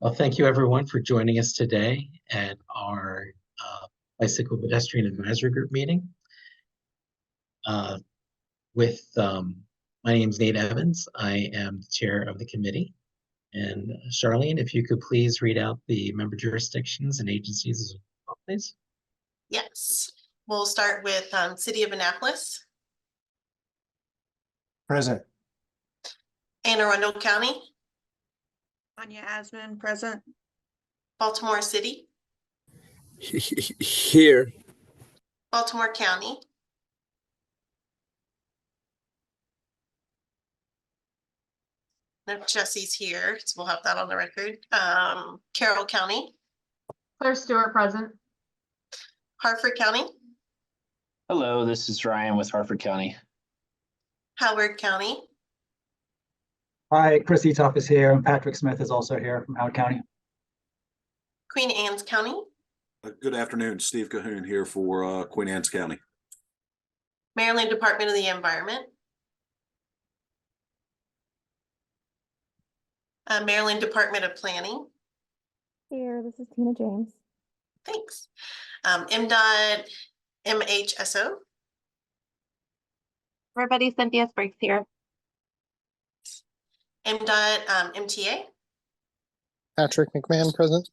Well, thank you everyone for joining us today at our Bicycle Pedestrian Advisory Group meeting. My name's Nate Evans. I am the chair of the committee. And Charlene, if you could please read out the member jurisdictions and agencies as well, please. Yes, we'll start with City of Annapolis. Present. Anne Arundel County. Anya Asman, present. Baltimore City. Here. Baltimore County. No, Jesse's here, so we'll have that on the record. Carroll County. Claire Stewart, present. Harford County. Hello, this is Ryan with Harford County. Howard County. Hi, Chris Etoff is here, and Patrick Smith is also here from Howard County. Queen Anne's County. Good afternoon, Steve Cahoon here for Queen Anne's County. Maryland Department of the Environment. Maryland Department of Planning. Here, this is Tina James. Thanks. MDOT MHSO. Everybody, Cynthia Spriggs here. MDOT MTA. Patrick McMahon, present.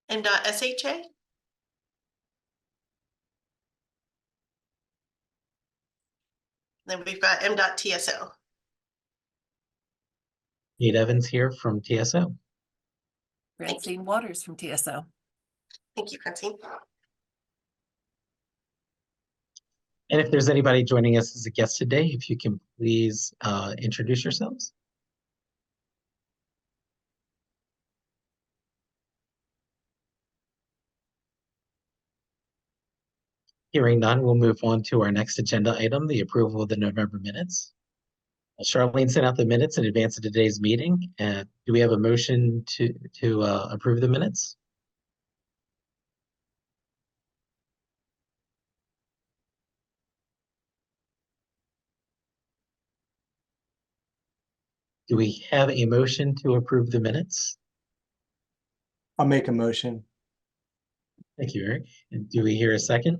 MDOT SHA. Then we've got MDOT TSO. Nate Evans here from TSO. Francine Waters from TSO. Thank you, Francine. And if there's anybody joining us as a guest today, if you can please introduce yourselves. Hearing none, we'll move on to our next agenda item, the approval of the November minutes. Charlene sent out the minutes in advance of today's meeting. Do we have a motion to approve the minutes? Do we have a motion to approve the minutes? I'll make a motion. Thank you, Eric. And do we hear a second?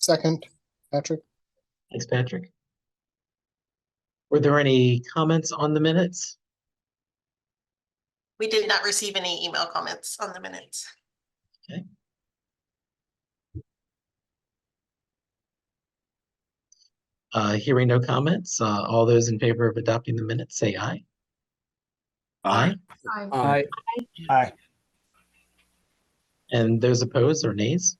Second, Patrick. Thanks, Patrick. Were there any comments on the minutes? We did not receive any email comments on the minutes. Okay. Hearing no comments, all those in favor of adopting the minutes say aye. Aye. Aye. Aye. And those opposed or nays?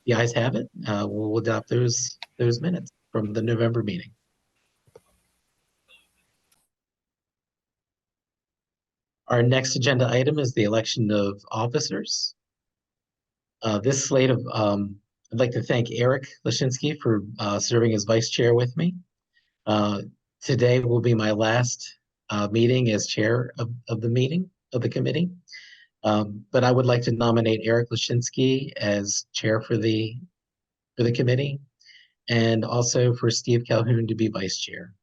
The ayes have it. We'll adopt those minutes from the November meeting. Our next agenda item is the election of officers. This slate of, I'd like to thank Eric Lashinsky for serving as vice chair with me. Today will be my last meeting as chair of the committee. But I would like to nominate Eric Lashinsky as chair for the committee, and also for Steve Calhoun to be vice chair.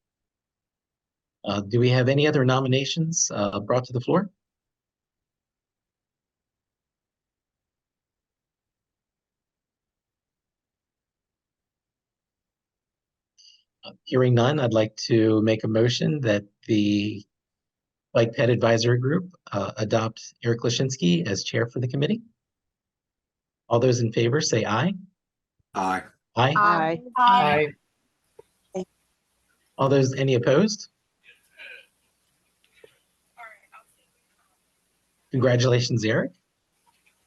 Do we have any other nominations brought to the floor? Hearing none, I'd like to make a motion that the Bike Ped Advisory Group adopt Eric Lashinsky as chair for the committee. All those in favor say aye. Aye. Aye. Aye. All those, any opposed? Congratulations, Eric.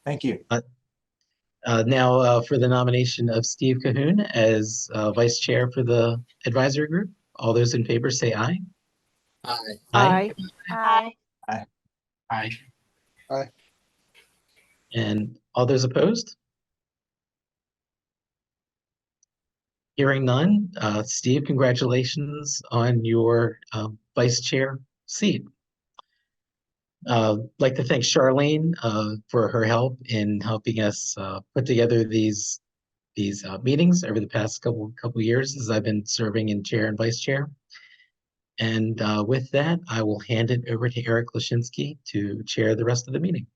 Thank you. Now for the nomination of Steve Cahoon as vice chair for the advisory group. All those in favor say aye. Aye. Aye. Aye. Aye. Aye. Aye. And all those opposed? Hearing none, Steve, congratulations on your vice chair seat. I'd like to thank Charlene for her help in helping us put together these meetings over the past couple years as I've been serving in chair and vice chair. And with that, I will hand it over to Eric Lashinsky to chair the rest of the meeting.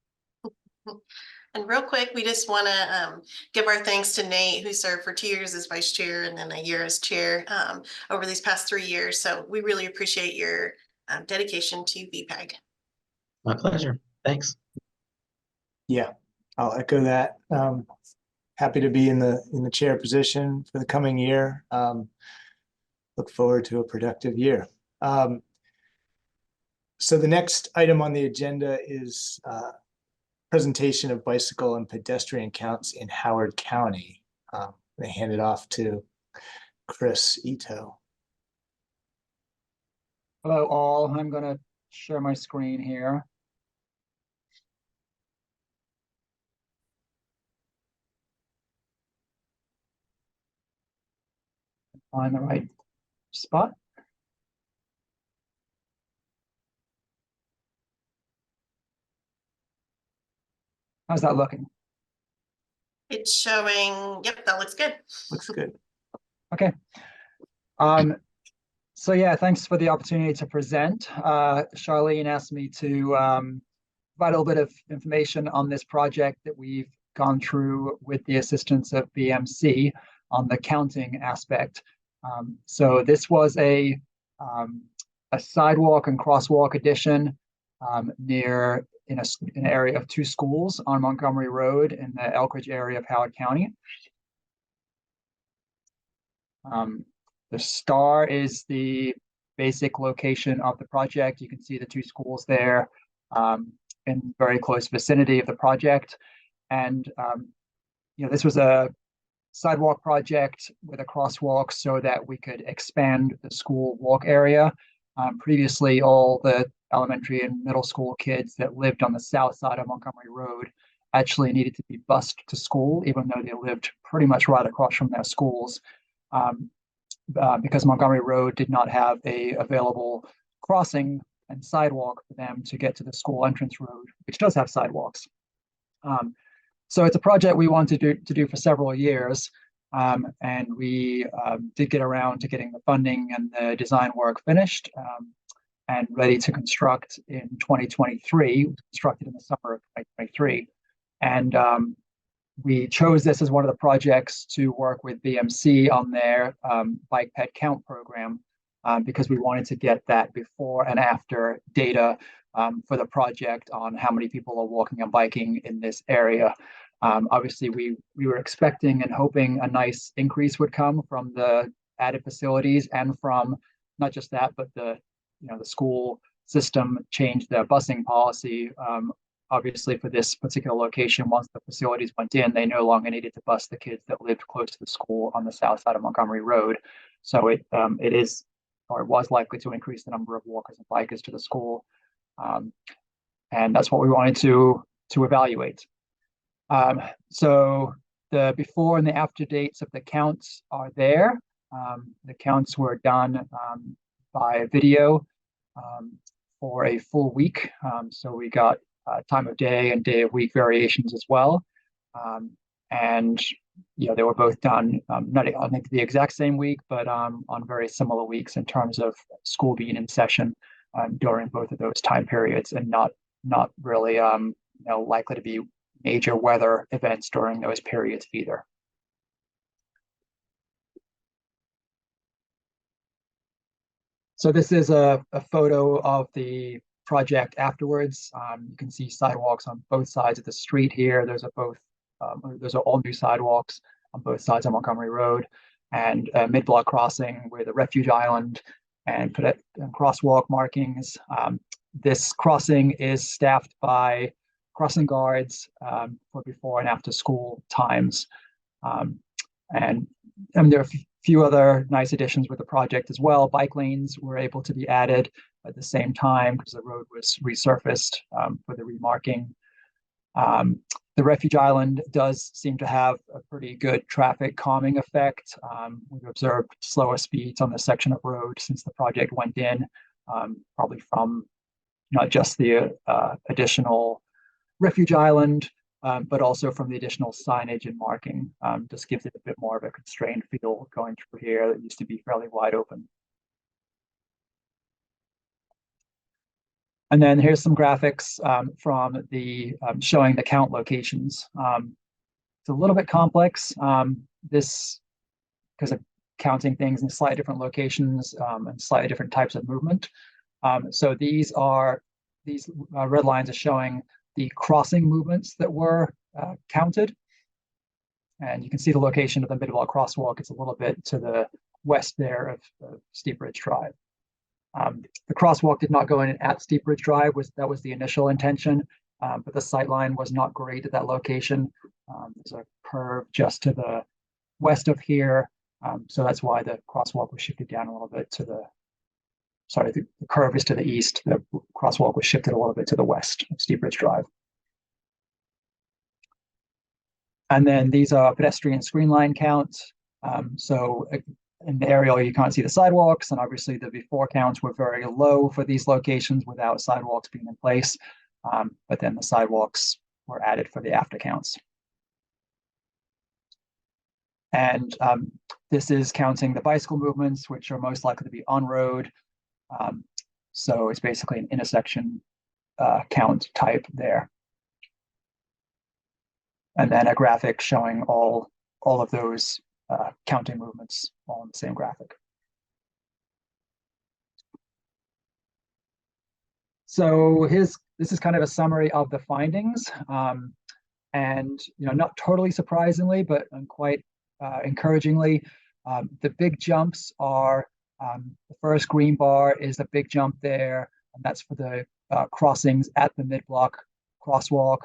And real quick, we just want to give our thanks to Nate, who served for 2 years as vice chair and then a year as chair over these past 3 years. So we really appreciate your dedication to BPAG. My pleasure. Thanks. Yeah, I'll echo that. Happy to be in the chair position for the coming year. Look forward to a productive year. So the next item on the agenda is presentation of bicycle and pedestrian counts in Howard County. I hand it off to Chris Ito. Hello, all. I'm going to share my screen here. Find the right spot. How's that looking? It's showing, yep, that looks good. Looks good. Okay. So yeah, thanks for the opportunity to present. Charlene asked me to provide a little bit of information on this project that we've gone through with the assistance of BMC on the counting aspect. So this was a sidewalk and crosswalk addition near in an area of 2 schools on Montgomery Road in the Elkridge area of Howard County. The star is the basic location of the project. You can see the 2 schools there in very close vicinity of the project. And this was a sidewalk project with a crosswalk so that we could expand the school walk area. Previously, all the elementary and middle school kids that lived on the south side of Montgomery Road actually needed to be bused to school, even though they lived pretty much right across from their schools. Because Montgomery Road did not have a available crossing and sidewalk for them to get to the school entrance road, which does have sidewalks. So it's a project we wanted to do for several years, and we did get around to getting the funding and the design work finished and ready to construct in 2023, constructed in the summer of 2023. And we chose this as one of the projects to work with BMC on their bike ped count program because we wanted to get that before and after data for the project on how many people are walking and biking in this area. Obviously, we were expecting and hoping a nice increase would come from the added facilities and from not just that, but the school system changed their busing policy. Obviously, for this particular location, once the facilities went in, they no longer needed to bus the kids that lived close to the school on the south side of Montgomery Road. So it is, or it was likely to increase the number of walkers and bikers to the school. And that's what we wanted to evaluate. So the before and the after dates of the counts are there. The counts were done by video for a full week. So we got time of day and day of week variations as well. And they were both done not on the exact same week, but on very similar weeks in terms of school being in session during both of those time periods, and not really likely to be major weather events during those periods either. So this is a photo of the project afterwards. You can see sidewalks on both sides of the street here. Those are all new sidewalks on both sides of Montgomery Road, and a mid-block crossing with a refuge island and crosswalk markings. This crossing is staffed by crossing guards for before and after school times. And there are a few other nice additions with the project as well. Bike lanes were able to be added at the same time because the road was resurfaced for the remarking. The refuge island does seem to have a pretty good traffic calming effect. We've observed slower speeds on this section of road since the project went in, probably from not just the additional refuge island, but also from the additional signage and marking. Just gives it a bit more of a constrained feel going through here that used to be fairly wide open. And then here's some graphics from the showing the count locations. It's a little bit complex. This because of counting things in slightly different locations and slightly different types of movement. So these red lines are showing the crossing movements that were counted. And you can see the location of the mid-block crosswalk. It's a little bit to the west there of Steep Ridge Drive. The crosswalk did not go in at Steep Ridge Drive. That was the initial intention, but the sight line was not great at that location. There's a curve just to the west of here. So that's why the crosswalk was shifted down a little bit to the, sorry, the curve is to the east. The crosswalk was shifted a little bit to the west of Steep Ridge Drive. And then these are pedestrian screen line counts. So in the aerial, you can't see the sidewalks, and obviously the before counts were very low for these locations without sidewalks being in place. But then the sidewalks were added for the after counts. And this is counting the bicycle movements, which are most likely to be on road. So it's basically an intersection count type there. And then a graphic showing all of those counting movements all in the same graphic. So this is kind of a summary of the findings. And not totally surprisingly, but quite encouragingly, the big jumps are the first green bar is a big jump there, and that's for the crossings at the mid-block crosswalk.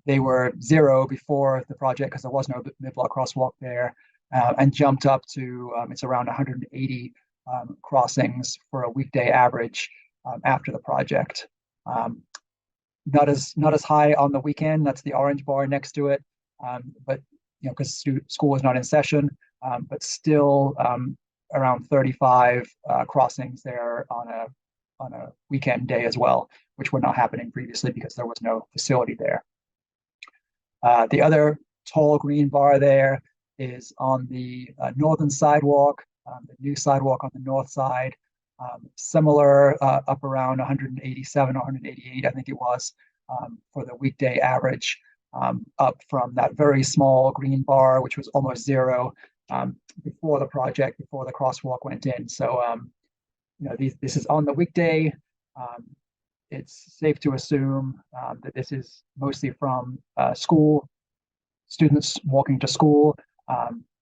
They were 0 before the project because there was no mid-block crosswalk there, and jumped up to it's around 180 crossings for a weekday average after the project. Not as high on the weekend. That's the orange bar next to it, but because school is not in session, but still around 35 crossings there on a weekend day as well, which were not happening previously because there was no facility there. The other tall green bar there is on the northern sidewalk, the new sidewalk on the north side, similar up around 187 or 188, I think it was, for the weekday average, up from that very small green bar, which was almost 0 before the project, before the crosswalk went in. So, this is on the weekday. It's safe to assume that this is mostly from school, students walking to school,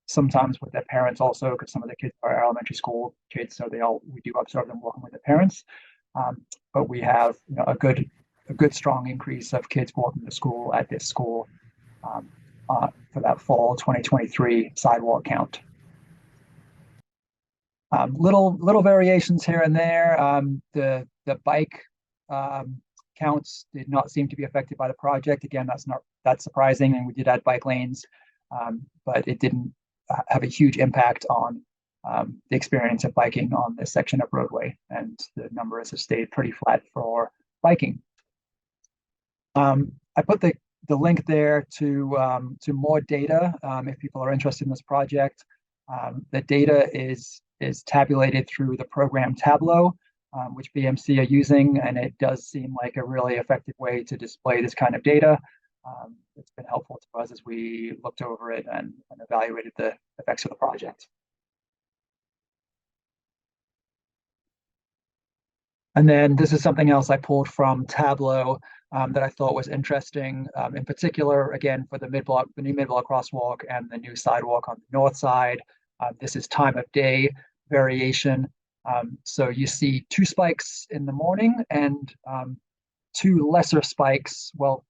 sometimes with their parents also, because some of the kids are elementary school kids, so we do observe them walking with their parents. But we have a good strong increase of kids walking to school at this school for that fall 2023 sidewalk count. Little variations here and there. The bike counts did not seem to be affected by the project. Again, that's not that surprising, and we did add bike lanes, but it didn't have a huge impact on the experience of biking on this section of roadway, and the numbers have stayed pretty flat for biking. I put the link there to more data if people are interested in this project. The data is tabulated through the program Tableau, which BMC are using, and it does seem like a really effective way to display this kind of data. It's been helpful to us as we looked over it and evaluated the effects of the project. And then this is something else I pulled from Tableau that I thought was interesting, in particular, again, for the new mid-block crosswalk and the new sidewalk on the north side. This is time of day variation. So you see 2 spikes in the morning and 2 lesser spikes, well,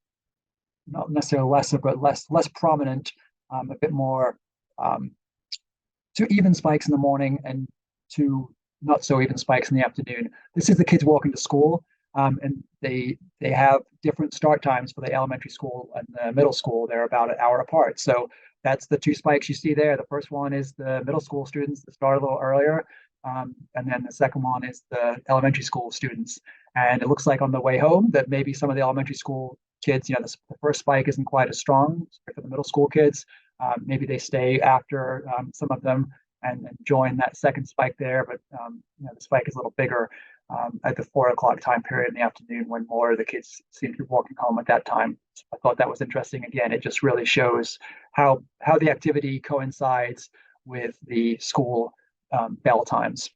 not necessarily lesser, but less prominent, a bit more, 2 even spikes in the morning and 2 not so even spikes in the afternoon. This is the kids walking to school, and they have different start times for the elementary school and the middle school. They're about an hour apart. So that's the 2 spikes you see there. The first one is the middle school students that start a little earlier, and then the second one is the elementary school students. And it looks like on the way home that maybe some of the elementary school kids, the first spike isn't quite as strong for the middle school kids. Maybe they stay after some of them and join that second spike there, but the spike is a little bigger. at the 4 o'clock time period in the afternoon when more of the kids seem to be walking home at that time. So I thought that was interesting. Again, it just really shows how the activity coincides with the school bell times.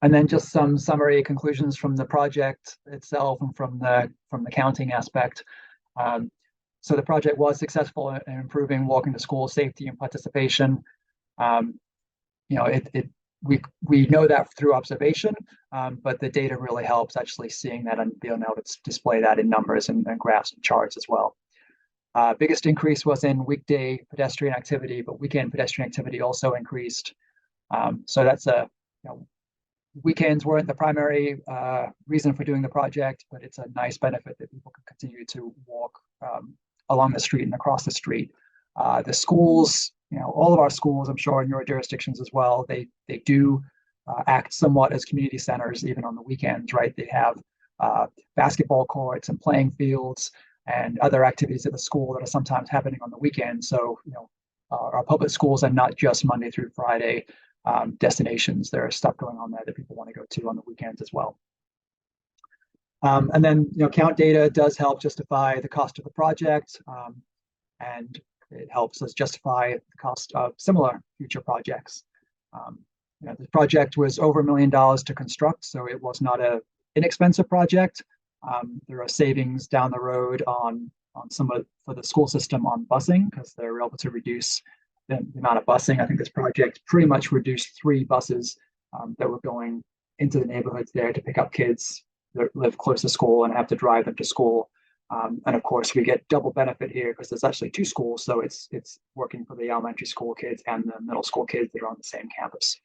And then just some summary conclusions from the project itself and from the counting aspect. So the project was successful in improving walking to school safety and participation. You know, we know that through observation, but the data really helps actually seeing that and being able to display that in numbers and graphs and charts as well. Biggest increase was in weekday pedestrian activity, but weekend pedestrian activity also increased. So that's weekends weren't the primary reason for doing the project, but it's a nice benefit that people can continue to walk along the street and across the street. The schools, all of our schools, I'm sure in your jurisdictions as well, they do act somewhat as community centers even on the weekends, right? They have basketball courts and playing fields and other activities at the school that are sometimes happening on the weekend. So, our public schools are not just Monday through Friday destinations. There is stuff going on there that people want to go to on the weekends as well. And then, count data does help justify the cost of the project, and it helps us justify the cost of similar future projects. The project was over $1 million to construct, so it was not an inexpensive project. There are savings down the road on some of for the school system on busing because they're able to reduce the amount of busing. I think this project pretty much reduced 3 buses that were going into the neighborhoods there to pick up kids that live close to school and have to drive them to school. And of course, we get double benefit here because there's actually 2 schools, so it's working for the elementary school kids and the middle school kids that are on the same campus.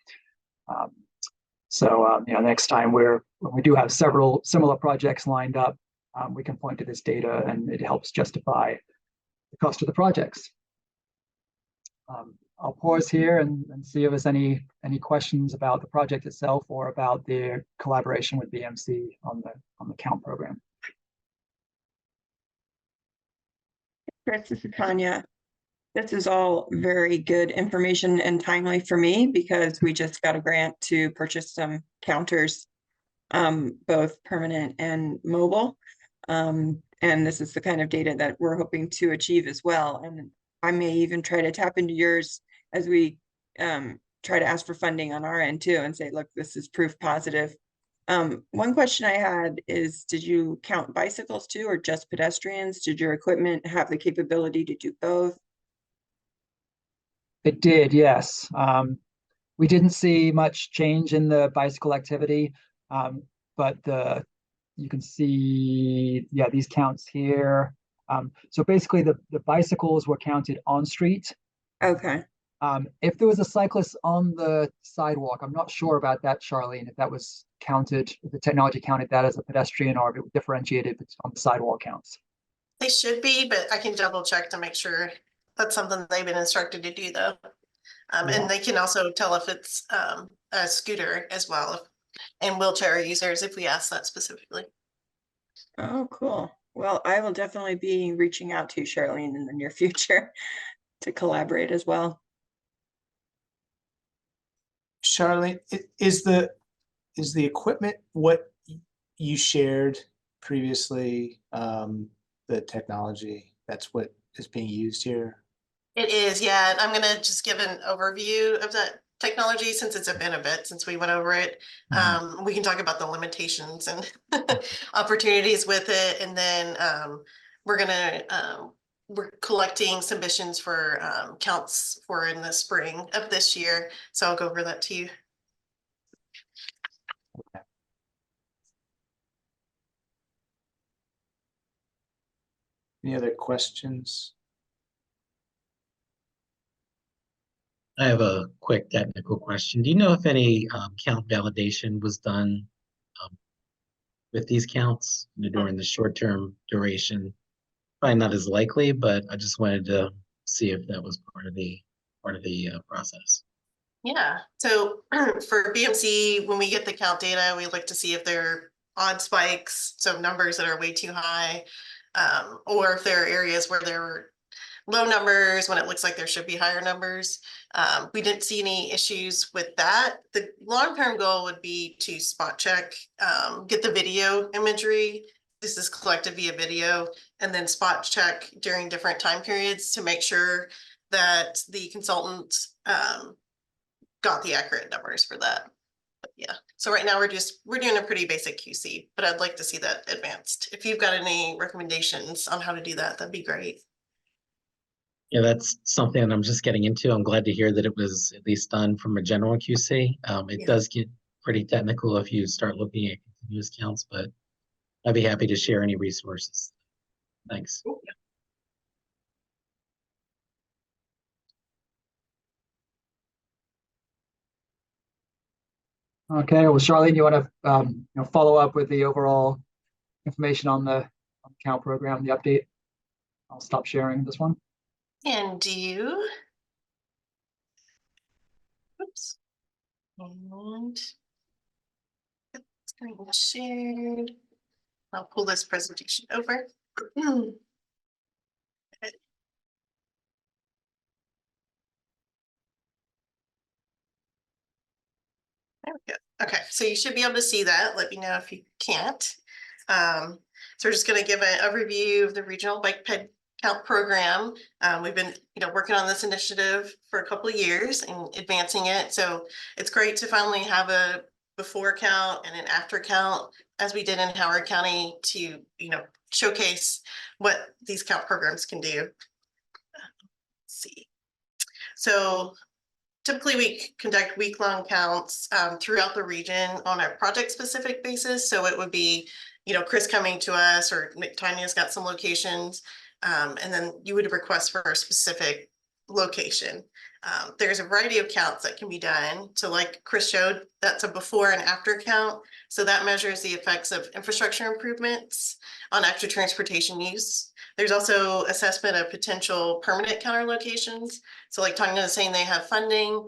Next time when we do have several similar projects lined up, we can point to this data and it helps justify the cost of the projects. I'll pause here and see if there's any questions about the project itself or about their collaboration with BMC on the count program. Chris, this is Tanya. This is all very good information and timely for me because we just got a grant to purchase some counters, both permanent and mobile. And this is the kind of data that we're hoping to achieve as well. And I may even try to tap into yours as we try to ask for funding on our end too and say, look, this is proof positive. One question I had is, did you count bicycles too, or just pedestrians? Did your equipment have the capability to do both? It did, yes. We didn't see much change in the bicycle activity, but you can see, these counts here. So basically the bicycles were counted on street. Okay. If there was a cyclist on the sidewalk, I'm not sure about that, Charlene, if that was counted, if the technology counted that as a pedestrian or if it differentiated on the sidewalk counts. They should be, but I can double check to make sure. That's something they've been instructed to do though. And they can also tell if it's a scooter as well and wheelchair users if we ask that specifically. Oh, cool. Well, I will definitely be reaching out to Charlene in the near future to collaborate as well. Charlene, is the equipment what you shared previously, the technology, that's what is being used here? It is, yeah. I'm gonna just give an overview of that technology since it's been a bit since we went over it. We can talk about the limitations and opportunities with it, and then we're collecting submissions for counts for in the spring of this year. So I'll go over that to you. Okay. Any other questions? I have a quick technical question. Do you know if any count validation was done with these counts during the short-term duration? Probably not as likely, but I just wanted to see if that was part of the process. Yeah, so for BMC, when we get the count data, we look to see if they're odd spikes, so numbers that are way too high, or if there are areas where there were low numbers when it looks like there should be higher numbers. We didn't see any issues with that. The long-term goal would be to spot check, get the video imagery. This is collected via video, and then spot check during different time periods to make sure that the consultant got the accurate numbers for that. But yeah, so right now we're doing a pretty basic QC, but I'd like to see that advanced. If you've got any recommendations on how to do that, that'd be great. Yeah, that's something that I'm just getting into. I'm glad to hear that it was at least done from a general QC. It Yeah. does get pretty technical if you start looking at continuous counts, but I'd be happy to share any resources. Thanks. Okay, well, Charlene, you want to follow up with the overall information on the count program, the update? I'll stop sharing this one. And do you? Oops. And screen shared. I'll pull this presentation over. There we go. Okay, so you should be able to see that. Let me know if you can't. So we're just going to give an overview of the regional bike ped count program. We've been, working on this initiative for a couple of years and advancing it. So it's great to finally have a before count and an after count, as we did in Howard County, to showcase what these count programs can do. Let's see. So typically, we conduct week-long counts throughout the region on a project-specific basis. So it would be, Chris coming to us, or Tanya's got some locations, and then you would request for a specific location. There's a variety of counts that can be done. So like Chris showed, that's a before and after count. So that measures the effects of infrastructure improvements on active transportation use. There's also assessment of potential permanent counter locations. So like Tanya was saying, they have funding.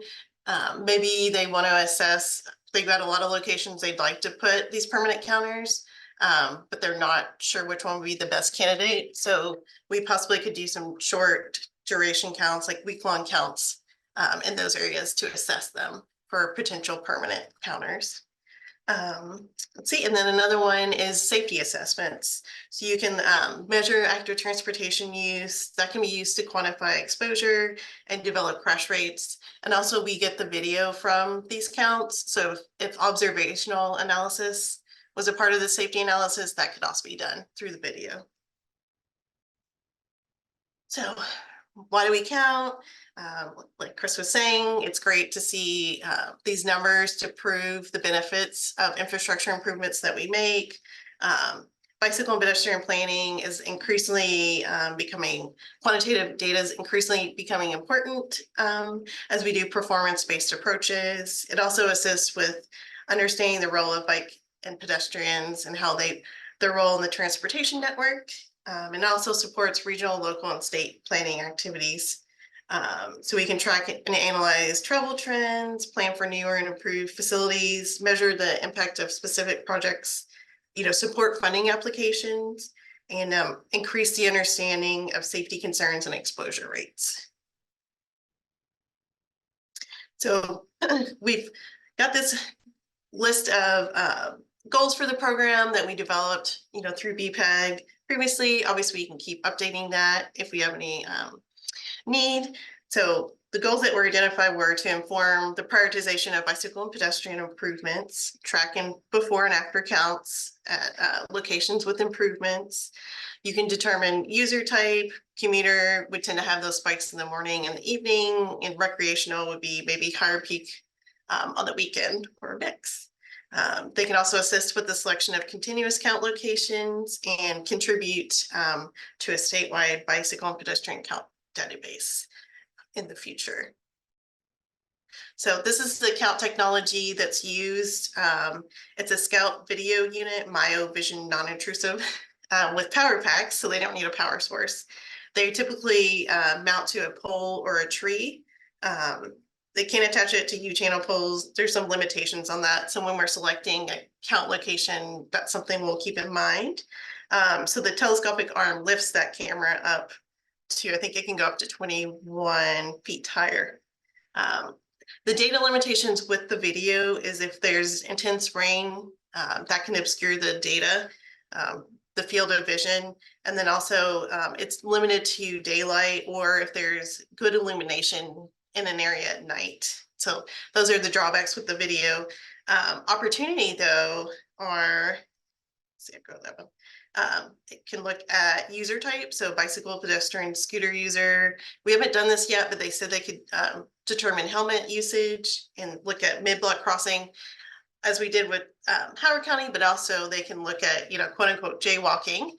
Maybe they want to assess, they've got a lot of locations they'd like to put these permanent counters, but they're not sure which one would be the best candidate. So we possibly could do some short duration counts, like week-long counts in those areas to assess them for potential permanent counters. Let's see, and then another one is safety assessments. So you can measure active transportation use that can be used to quantify exposure and develop crash rates. And also we get the video from these counts. So if observational analysis was a part of the safety analysis, that could also be done through the video. So why do we count? Like Chris was saying, it's great to see these numbers to prove the benefits of infrastructure improvements that we make. Bicycle and pedestrian planning is increasingly quantitative data is increasingly becoming important as we do performance-based approaches. It also assists with understanding the role of bike and pedestrians and how their role in the transportation network. And also supports regional, local, and state planning activities. So we can track and analyze travel trends, plan for newer and improved facilities, measure the impact of specific projects, support funding applications, and increase the understanding of safety concerns and exposure rates. So we've got this list of goals for the program that we developed, through BPEG previously. Obviously, we can keep updating that if we have any need. So the goals that were identified were to inform the prioritization of bicycle and pedestrian improvements, tracking before and after counts at locations with improvements. You can determine user type. Commuter would tend to have those spikes in the morning and the evening, and recreational would be maybe higher peak on the weekend, or a mix. They can also assist with the selection of continuous count locations and contribute to a statewide bicycle and pedestrian count database in the future. So this is the count technology that's used. It's a Scout video unit, Myovision non-intrusive, with power packs, so they don't need a power source. They typically mount to a pole or a tree. They can't attach it to U-channel poles. There's some limitations on that. So when we're selecting a count location, that's something we'll keep in mind. So the telescopic arm lifts that camera up to, I think it can go up to 21 feet higher. The data limitations with the video is if there's intense rain, that can obscure the data, the field of vision. And then also it's limited to daylight or if there's good illumination in an area at night. So those are the drawbacks with the video. Opportunity though are, let's see, I've got that one. It can look at user type, so bicycle, pedestrian, scooter user. We haven't done this yet, but they said they could determine helmet usage and look at mid-block crossing as we did with Howard County, but also they can look at, you know, quote unquote jaywalking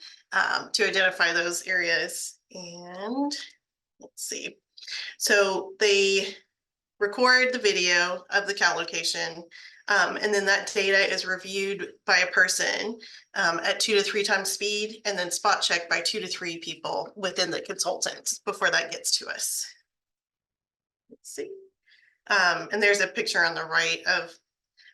to identify those areas. And let's see. So they record the video of the count location. And then that data is reviewed by a person at 2 to 3 times speed and then spot checked by 2 to 3 people within the consultants before that gets to us. Let's see. And there's a picture on the right of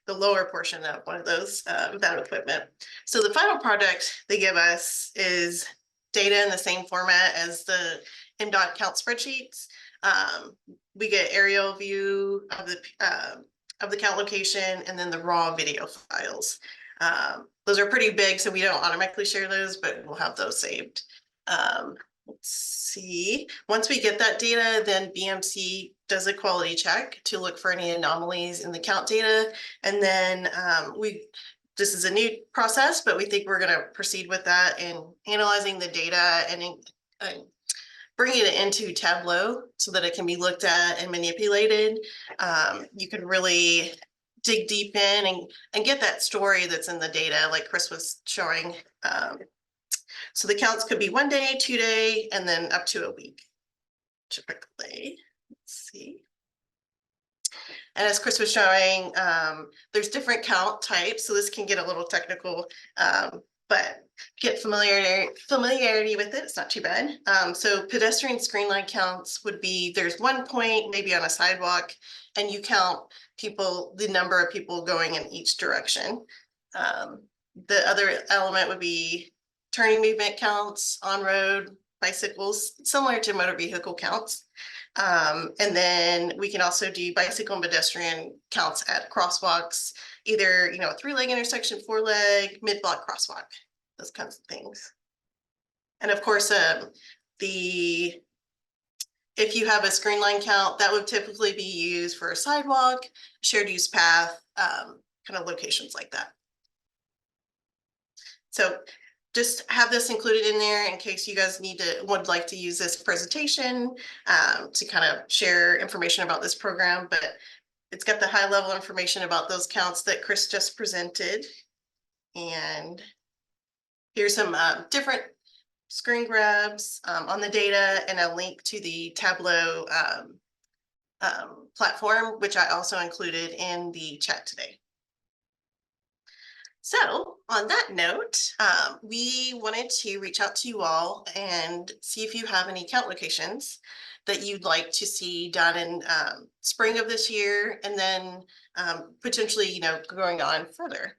the lower portion of one of those that equipment. So the final product they give us is data in the same format as the MDOT count spreadsheets. We get aerial view of the count location and then the raw video files. Those are pretty big, so we don't automatically share those, but we'll have those saved. Let's see. Once we get that data, then BMC does a quality check to look for any anomalies in the count data. And then this is a new process, but we think we're going to proceed with that in analyzing the data and bringing it into Tableau so that it can be looked at and manipulated. You can really dig deep in and get that story that's in the data like Chris was showing. So the counts could be 1 day, 2 day, and then up to a week, typically. Let's see. And as Chris was showing, there's different count types, so this can get a little technical, but get familiarity with it. It's not too bad. So pedestrian screen line counts would be there's 1 point maybe on a sidewalk, and you count people, the number of people going in each direction. The other element would be turning movement counts, on-road, bicycles, similar to motor vehicle counts. And then we can also do bicycle and pedestrian counts at crosswalks, either, you know, 3-leg intersection, 4-leg, mid-block crosswalk, those kinds of things. And of course, if you have a screen line count, that would typically be used for a sidewalk, shared use path, kind of locations like that. So just have this included in there in case you guys would like to use this presentation to kind of share information about this program, but it's got the high level information about those counts that Chris just presented. And here's some different screen grabs on the data and a link to the Tableau platform, which I also included in the chat today. So on that note, we wanted to reach out to you all and see if you have any count locations that you'd like to see done in spring of this year, and then potentially, you know, going on further.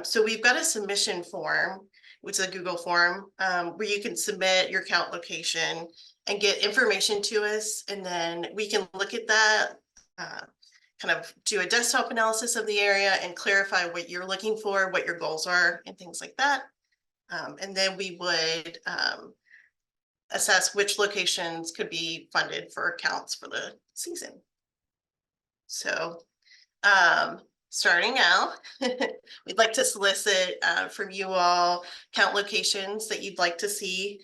So we've got a submission form, which is a Google form, where you can submit your count location and get information to us, and then we can look at that, kind of do a desktop analysis of the area and clarify what you're looking for, what your goals are, and things like that. And then we would assess which locations could be funded for counts for the season. So starting out, we'd like to solicit from you all count locations that you'd like to see.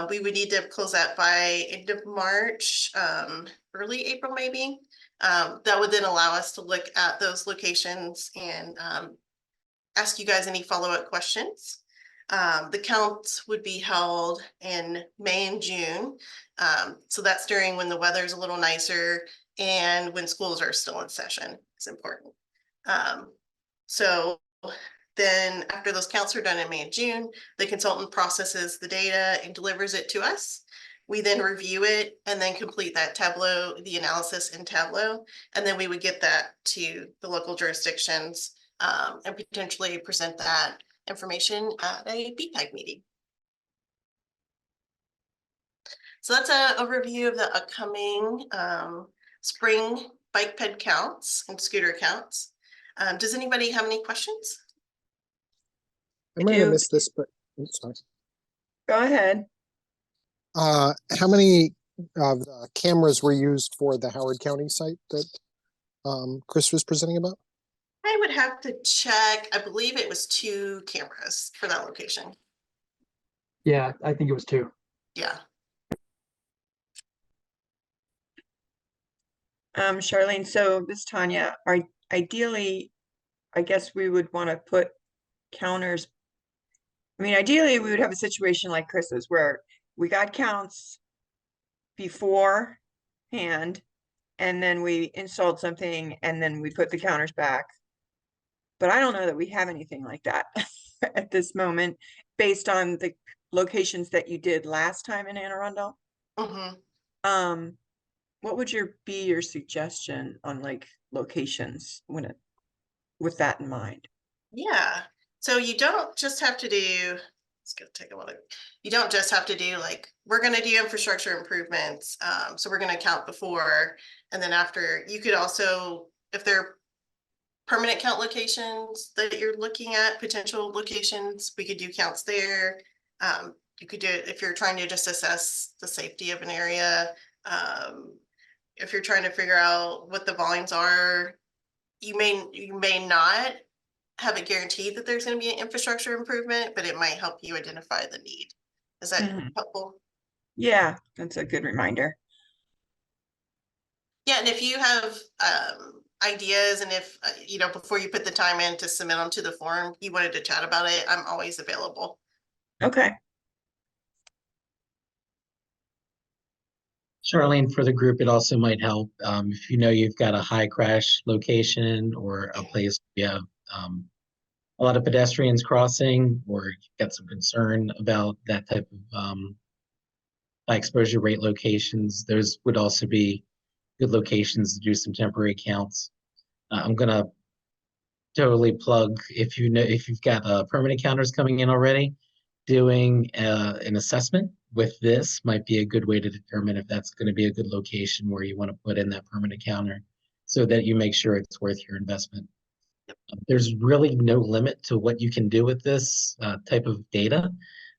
We would need to close that by end of March, early April maybe. That would then allow us to look at those locations and ask you guys any follow-up questions. The counts would be held in May and June. So that's during when the weather's a little nicer and when schools are still in session. It's important. So then after those counts are done in May and June, the consultant processes the data and delivers it to us. We then review it and then complete that Tableau, the analysis in Tableau, and then we would get that to the local jurisdictions and potentially present that information at a BPAC meeting. So that's an overview of the upcoming spring bike ped counts and scooter counts. Does anybody have any questions? I might have do. missed this, but oops, sorry. Go ahead. How many of the cameras were used for the Howard County site that Chris was presenting about? I would have to check. I believe it was 2 cameras for that location. Yeah, I think it was 2. Yeah. Charlene, so this Tanya, ideally, I guess we would want to put counters. I mean, ideally, we would have a situation like Chris's where we got counts beforehand, and then we installed something, and then we put the counters back. But I don't know that we have anything like that at this moment, based on the locations that you did last time in Anne Arundel. Mm-hmm. What would be your suggestion on like locations with that in mind? Yeah. So you don't just have to do, it's gonna take a while. You don't just have to do like, we're gonna do infrastructure improvements. So we're gonna count before and then after. You could also, if there are permanent count locations that you're looking at, potential locations, we could do counts there. You could do it if you're trying to just assess the safety of an area. If you're trying to figure out what the volumes are, you may not have it guaranteed that there's going to be an infrastructure improvement, but it might help you identify the need. Is that helpful? Yeah, that's a good reminder. Yeah, and if you have ideas and if, before you put the time in to submit them to the forum, you wanted to chat about it, I'm always available. Okay. Charlene, for the group, it also might help if you know you've got a high crash location or a place you have a lot of pedestrians crossing, or you've got some concern about that type of high exposure rate locations. Those would also be good locations to do some temporary counts. I'm gonna totally plug if you've got permanent counters coming in already, doing an assessment with this might be a good way to determine if that's going to be a good location where you want to put in that permanent counter so that you make sure it's worth your investment. There's really no limit to what you can do with this type of data,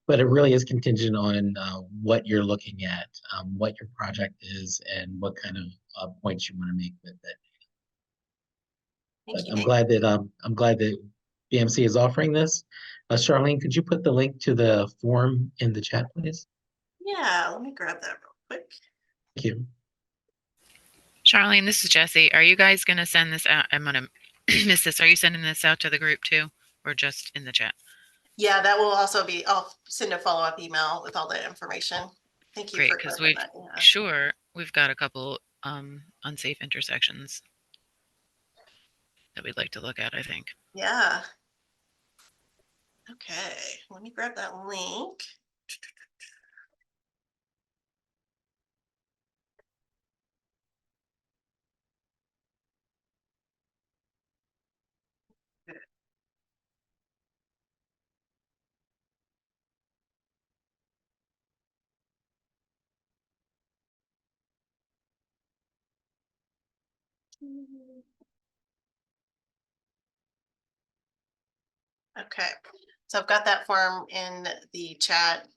but it really is contingent on what you're looking at, what your project is, and what kind of points you want to make with it. But I'm glad that BMC is offering this. Charlene, could you put the link to the form in the chat, please? Yeah, let me grab that real quick. Thank you. Charlene, this is Jesse. Are you guys going to send this out? I'm going to miss this. Are you sending this out to the group too, or just in the chat? Yeah, that will also be, I'll send a follow-up email with all that information. Thank you. Great, for because we've got a couple unsafe intersections that we'd like to look at, I think. Yeah. Okay, let me grab that link. Okay, so I've got that form in the chat.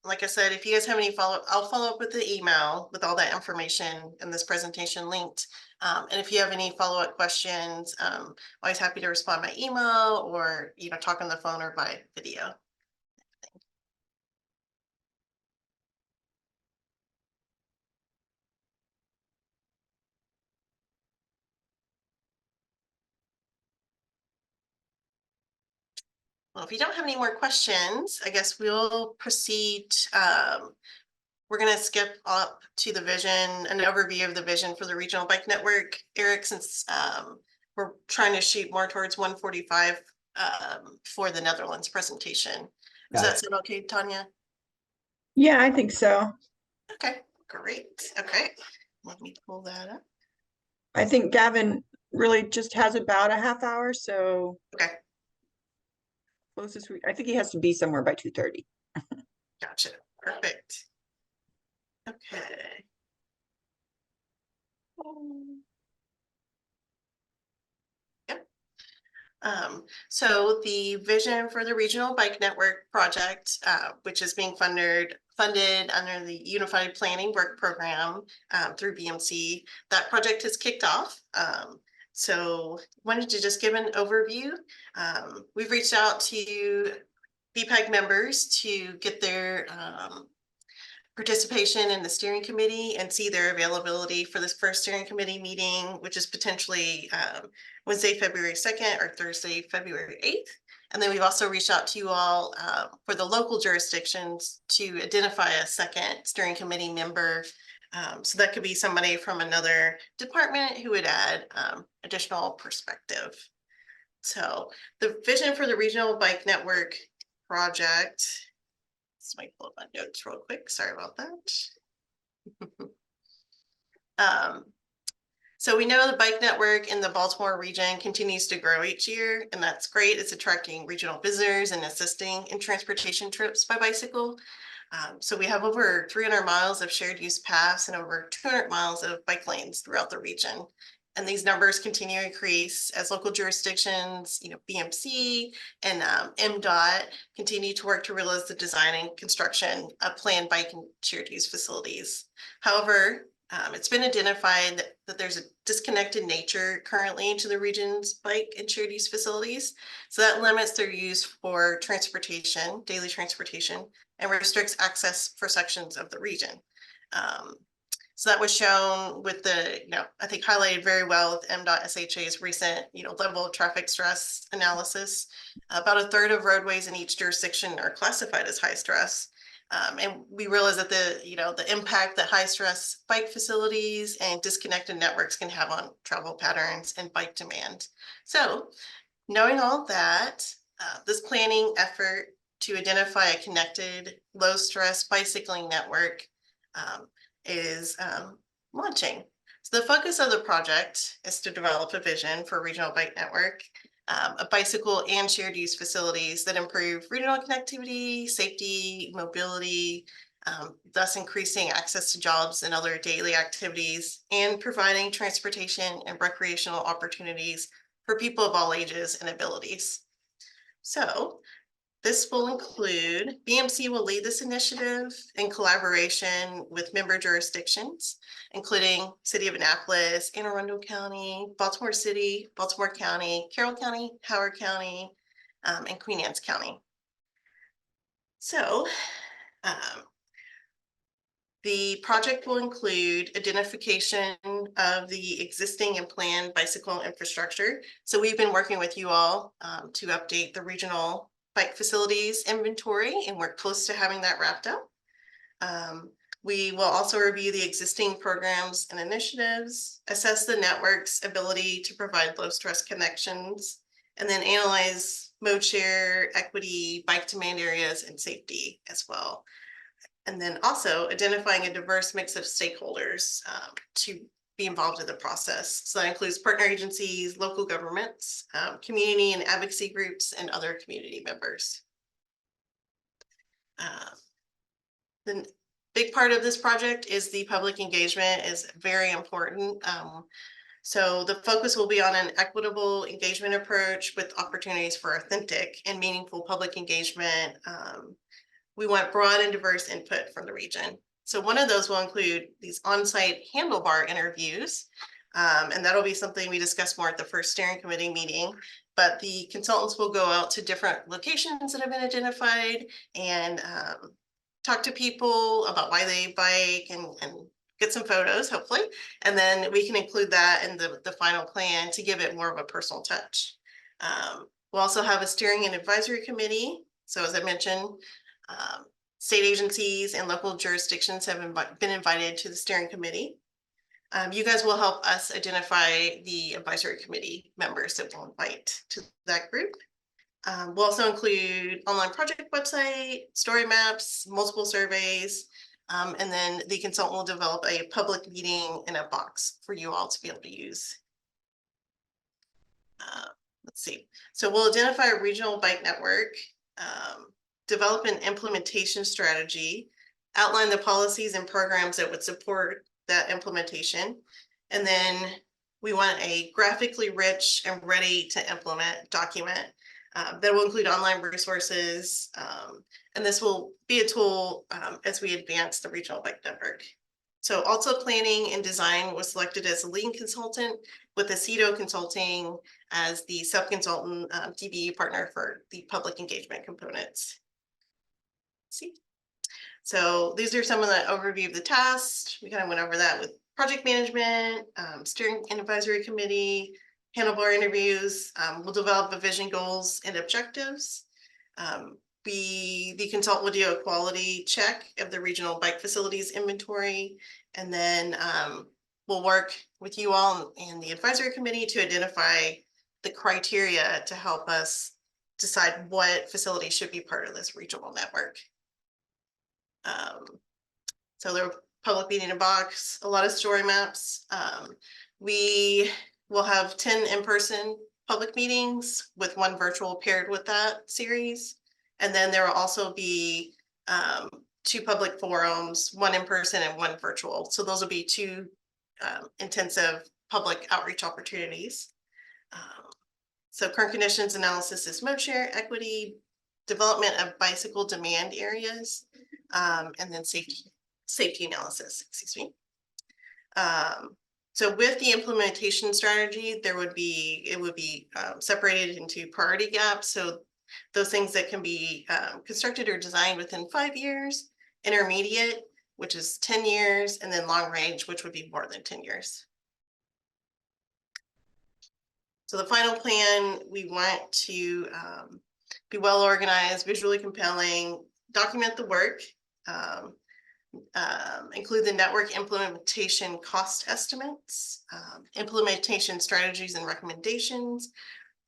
Like I said, if you guys have any I'll follow up with the email with all that information in this presentation linked. And if you have any follow-up questions, always happy to respond by email or, talk on the phone or by video. Well, if you don't have any more questions, I guess we'll proceed. We're going to skip up to the vision, an overview of the vision for the regional bike network. Eric, since we're trying to shoot more towards 145 for the Netherlands presentation. Does that sound okay, Tanya? Yeah, I think so. Okay, great. Okay, let me pull that up. I think Gavin really just has about a half hour, so. Okay. Closest I think he has to be somewhere by 2:30. Gotcha. Perfect. Okay. Yep. So the vision for the Regional Bike Network project, which is being funded under the Unified Planning Work Program through BMC, that project has kicked off. So wanted to just give an overview. We've reached out to BPAG members to get their participation in the steering committee and see their availability for this first steering committee meeting, which is potentially Wednesday, February 2nd or Thursday, February 8th. And then we've also reached out to you all for the local jurisdictions to identify a second steering committee member. So that could be somebody from another department who would add additional perspective. So the vision for the Regional Bike Network project. Let me pull up my notes real quick. Sorry about that. So we know the bike network in the Baltimore region continues to grow each year, and that's great. It's attracting regional visitors and assisting in transportation trips by bicycle. So we have over 300 miles of shared use paths and over 200 miles of bike lanes throughout the region. And these numbers continue to increase as local jurisdictions, BMC and MDOT continue to work to realize the design and construction of planned bike and shared use facilities. However, it's been identified that there's a disconnected nature currently to the region's bike and shared use facilities. So that limits their use for transportation, daily transportation, and restricts access for sections of the region. So that was shown with the, I think highlighted very well with MDOT SHA's recent, level of traffic stress analysis. About a third of roadways in each jurisdiction are classified as high stress. And we realize that the impact that high stress bike facilities and disconnected networks can have on travel patterns and bike demand. So knowing all that, this planning effort to identify a connected low stress bicycling network is launching. So the focus of the project is to develop a vision for a regional bike network, of bicycle and shared use facilities that improve regional connectivity, safety, mobility, thus increasing access to jobs and other daily activities, and providing transportation and recreational opportunities for people of all ages and abilities. So this will include, BMC will lead this initiative in collaboration with member jurisdictions, including City of Annapolis, Anne Arundel County, Baltimore City, Baltimore County, Carroll County, Howard County, and Queen Anne's County. So the project will include identification of the existing and planned bicycle infrastructure. So we've been working with you all to update the regional bike facilities inventory, and we're close to having that wrapped up. We will also review the existing programs and initiatives, assess the network's ability to provide low stress connections, and then analyze mode share, equity, bike demand areas, and safety as well. And then also identifying a diverse mix of stakeholders to be involved in the process. So that includes partner agencies, local governments, community and advocacy groups, and other community members. The big part of this project is the public engagement is very important. So the focus will be on an equitable engagement approach with opportunities for authentic and meaningful public engagement. We want broad and diverse input from the region. So one of those will include these on-site handlebar interviews. And that'll be something we discuss more at the first steering committee meeting. But the consultants will go out to different locations that have been identified and talk to people about why they bike and get some photos, hopefully. And then we can include that in the final plan to give it more of a personal touch. We'll also have a steering and advisory committee. So as I mentioned, state agencies and local jurisdictions have been invited to the steering committee. You guys will help us identify the advisory committee members that we'll invite to that group. We'll also include online project website, story maps, multiple surveys, and then the consultant will develop a public meeting in a box for you all to be able to use. Let's see. So we'll identify a regional bike network, develop an implementation strategy, outline the policies and programs that would support that implementation. And then we want a graphically rich and ready to implement document that will include online resources. And this will be a tool as we advance the regional bike network. So also planning and design was selected as a lead consultant, with Aceto Consulting as the sub-consultant DBE partner for the public engagement components. See. So these are some of the overview of the tasks. We kind of went over that with project management, steering and advisory committee, handlebar interviews. We'll develop a vision, goals, and objectives. The consultant will do a quality check of the regional bike facilities inventory, and then we'll work with you all and the advisory committee to identify the criteria to help us decide what facility should be part of this regional network. So there are public meeting in a box, a lot of story maps. We will have 10 in-person public meetings with 1 virtual paired with that series. And then there will also be 2 public forums, 1 in person and 1 virtual. So those will be 2 intensive public outreach opportunities. So current conditions analysis is mode share, equity, development of bicycle demand areas, and then safety analysis, excuse me. So with the implementation strategy, it would be separated into priority gaps. So those things that can be constructed or designed within 5 years, intermediate, which is 10 years, and then long range, which would be more than 10 years. So the final plan, we want to be well organized, visually compelling, document the work, include the network implementation cost estimates, implementation strategies and recommendations,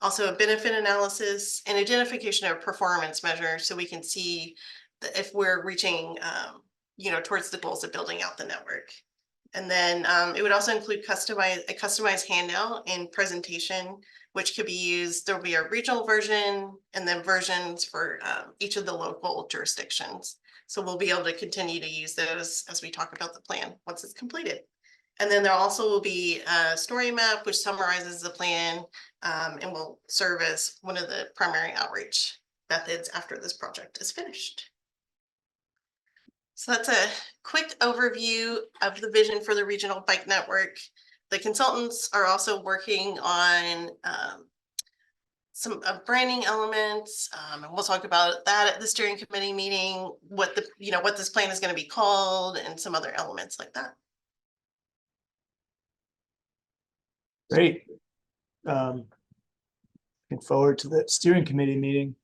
also a benefit analysis and identification of performance measures so we can see if we're reaching towards the goals of building out the network. And then it would also include a customized handout and presentation, which could be used. There'll be a regional version and then versions for each of the local jurisdictions. So we'll be able to continue to use those as we talk about the plan once it's completed. And then there also will be a story map, which summarizes the plan and will serve as one of the primary outreach methods after this project is finished. So that's a quick overview of the vision for the regional bike network. The consultants are also working on some branding elements, and we'll talk about that at the steering committee meeting, what this plan is going to be called and some other elements like that. Great. Looking forward to the steering committee meeting.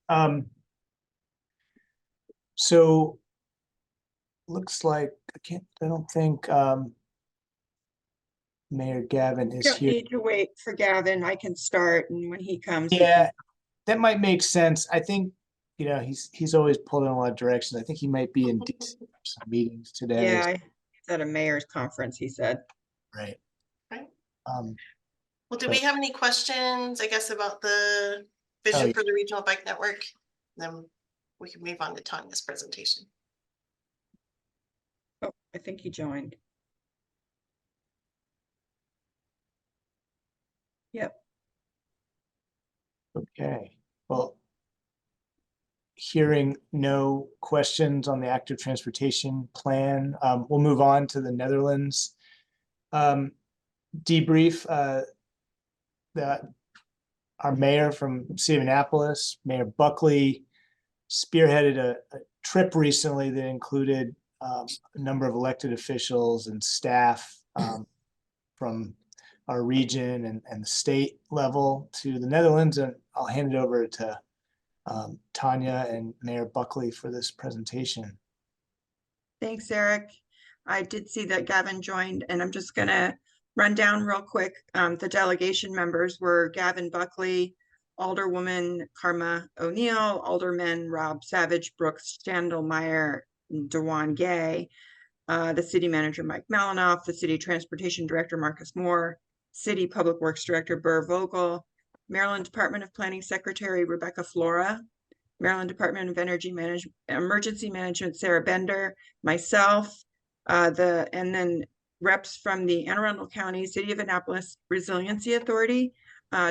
So looks like I don't think Mayor Gavin is Don't here. need to wait for Gavin. I can start, and when he comes. Yeah, that might make sense. I think, he's always pulled in a lot of directions. I think he might be in DC for some meetings today. Yeah, he's at a mayor's conference, he said. Right. Right. Well, do we have any questions, I guess, about the vision yeah. for the regional bike network? Then we can move on to Tanya's presentation. Oh, I think he joined. Yep. Okay. Well, hearing no questions on the active transportation plan, we'll move on to the Netherlands debrief. Our mayor from City of Annapolis, Mayor Buckley, spearheaded a trip recently that included a number of elected officials and staff from our region and the state level to the Netherlands. And I'll hand it over to Tanya and Mayor Buckley for this presentation. Thanks, Eric. I did see that Gavin joined, and I'm just gonna run down real quick. The delegation members were Gavin Buckley, Alderwoman Karma O'Neill, Alderman Rob Savage, Brooks Standelmeyer, Dewan Gay, the city manager Mike Malinoff, the city transportation director Marcus Moore, city public works director Burr Vogel, Maryland Department of Planning Secretary Rebecca Flora, Maryland Department of Energy Emergency Management, Sarah Bender, myself, and then reps from the Anne Arundel County, City of Annapolis Resiliency Authority,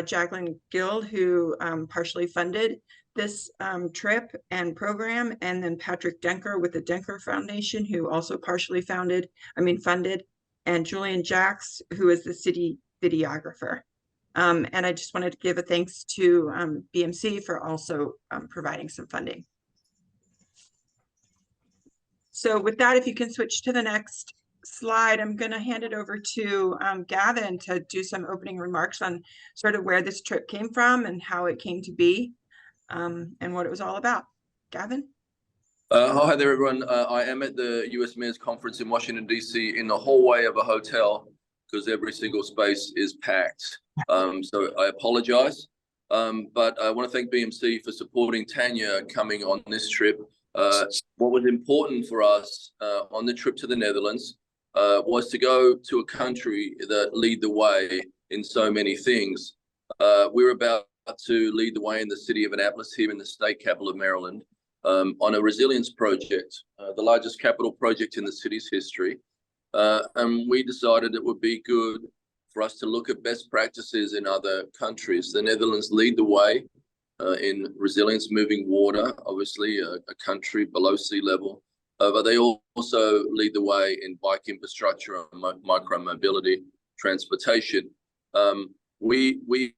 Jacqueline Guild, who partially funded this trip and program, and then Patrick Denker with the Denker Foundation, who also partially funded, and Julian Jacks, who is the city videographer. And I just wanted to give a thanks to BMC for also providing some funding. So with that, if you can switch to the next slide, I'm going to hand it over to Gavin to do some opening remarks on sort of where this trip came from and how it came to be, and what it was all about. Gavin? Hi there, everyone. I am at the US Mayor's Conference in Washington, D.C. in the hallway of a hotel because every single space is packed. So I apologize. But I want to thank BMC for supporting Tanya coming on this trip. What was important for us on the trip to the Netherlands was to go to a country that lead the way in so many things. We're about to lead the way in the city of Annapolis here in the state capital of Maryland on a resilience project, the largest capital project in the city's history. And we decided it would be good for us to look at best practices in other countries. The Netherlands lead the way in resilience moving water, obviously a country below sea level, but they also lead the way in bike infrastructure and micro-mobility transportation. We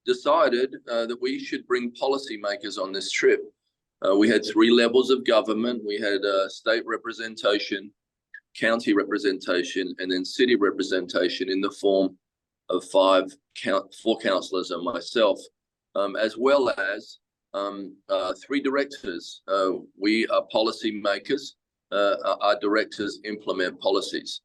decided that we should bring policymakers on this trip. We had 3 levels of government. We had state representation, county representation, and then city representation in the form of 4 councillors and myself, as well as 3 directors. We are policy makers. Our directors implement policies.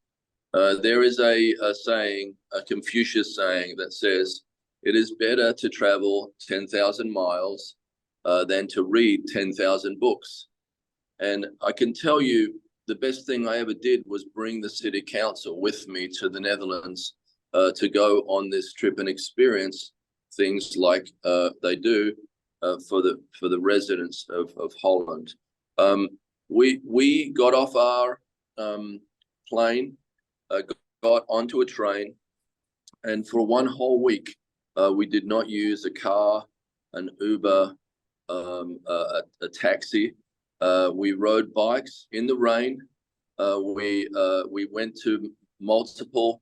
There is a saying, a Confucius saying that says, it is better to travel 10,000 miles than to read 10,000 books. And I can tell you, the best thing I ever did was bring the city council with me to the Netherlands to go on this trip and experience things like they do for the residents of Holland. We got off our plane, got onto a train, and for 1 whole week, we did not use a car, an Uber, a taxi. We rode bikes in the rain. We went to multiple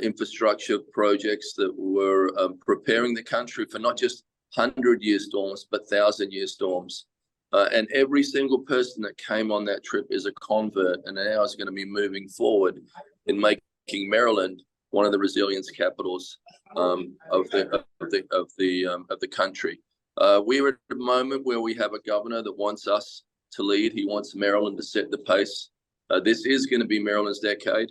infrastructure projects that were preparing the country for not just 100-year storms, but 1,000-year storms. And every single person that came on that trip is a convert, and now is going to be moving forward in making Maryland one of the resilience capitals of the country. We're at a moment where we have a governor that wants us to lead. He wants Maryland to set the pace. This is going to be Maryland's decade.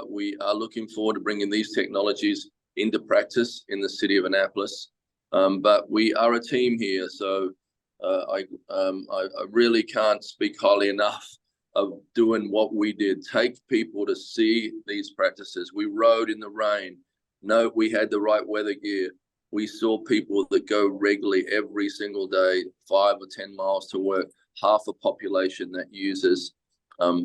We are looking forward to bringing these technologies into practice in the city of Annapolis. But we are a team here, so I really can't speak highly enough of doing what we did. Take people to see these practices. We rode in the rain. No, we had the right weather gear. We saw people that go regularly every single day, 5 or 10 miles to work, half a population that uses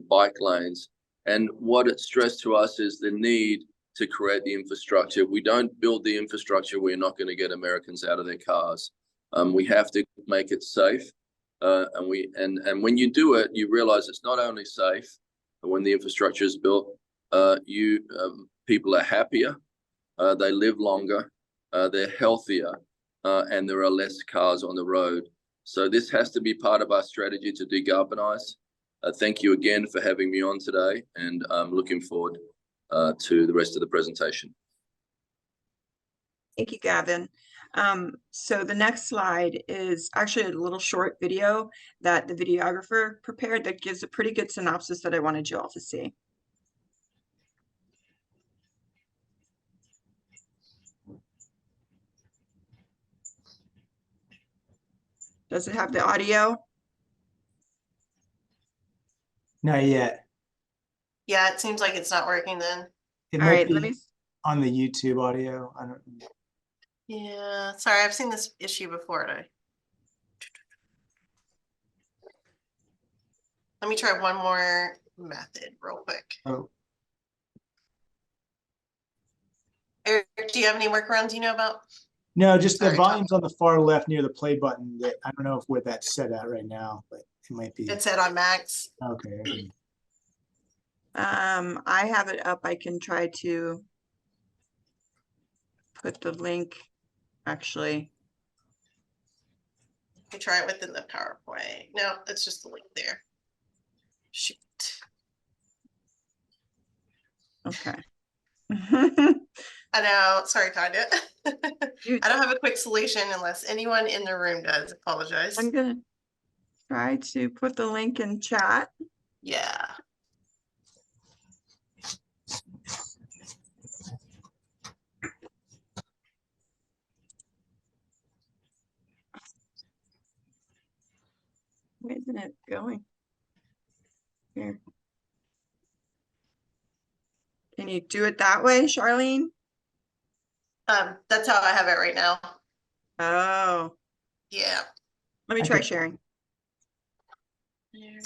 bike lanes. And what it stressed to us is the need to create the infrastructure. If we don't build the infrastructure, we're not going to get Americans out of their cars. We have to make it safe. And when you do it, you realize it's not only safe, but when the infrastructure is built, people are happier, they live longer, they're healthier, and there are less cars on the road. So this has to be part of our strategy to decarbonize. Thank you again for having me on today, and I'm looking forward to the rest of the presentation. Thank you, Gavin. So the next slide is actually a little short video that the videographer prepared that gives a pretty good synopsis that I wanted you all to see. Does it have the audio? Not yet. Yeah, it seems like it's not working then. It All might right, be let me. on the YouTube audio. I don't. Yeah, sorry, I've seen this issue before. Let me try one more method real quick. Oh, Eric, do you have any workarounds you know about? no, just the Sorry, Tom. volume's on the far left near the play button. That I don't know where that's set at right now, but it might be. It's set on max. Okay. I have it up. I can try to put the link, actually. I try it within the PowerPoint. No, it's just the link there. Shoot. Okay. I know. Sorry, Tanya. I don't have a quick solution unless anyone in the room does. Apologize. I'm gonna try to put the link in chat. Yeah. Where isn't it going? Here. Can you do it that way, Charlene? That's how I have it right now. Oh, Yeah. let me I try could- sharing. There.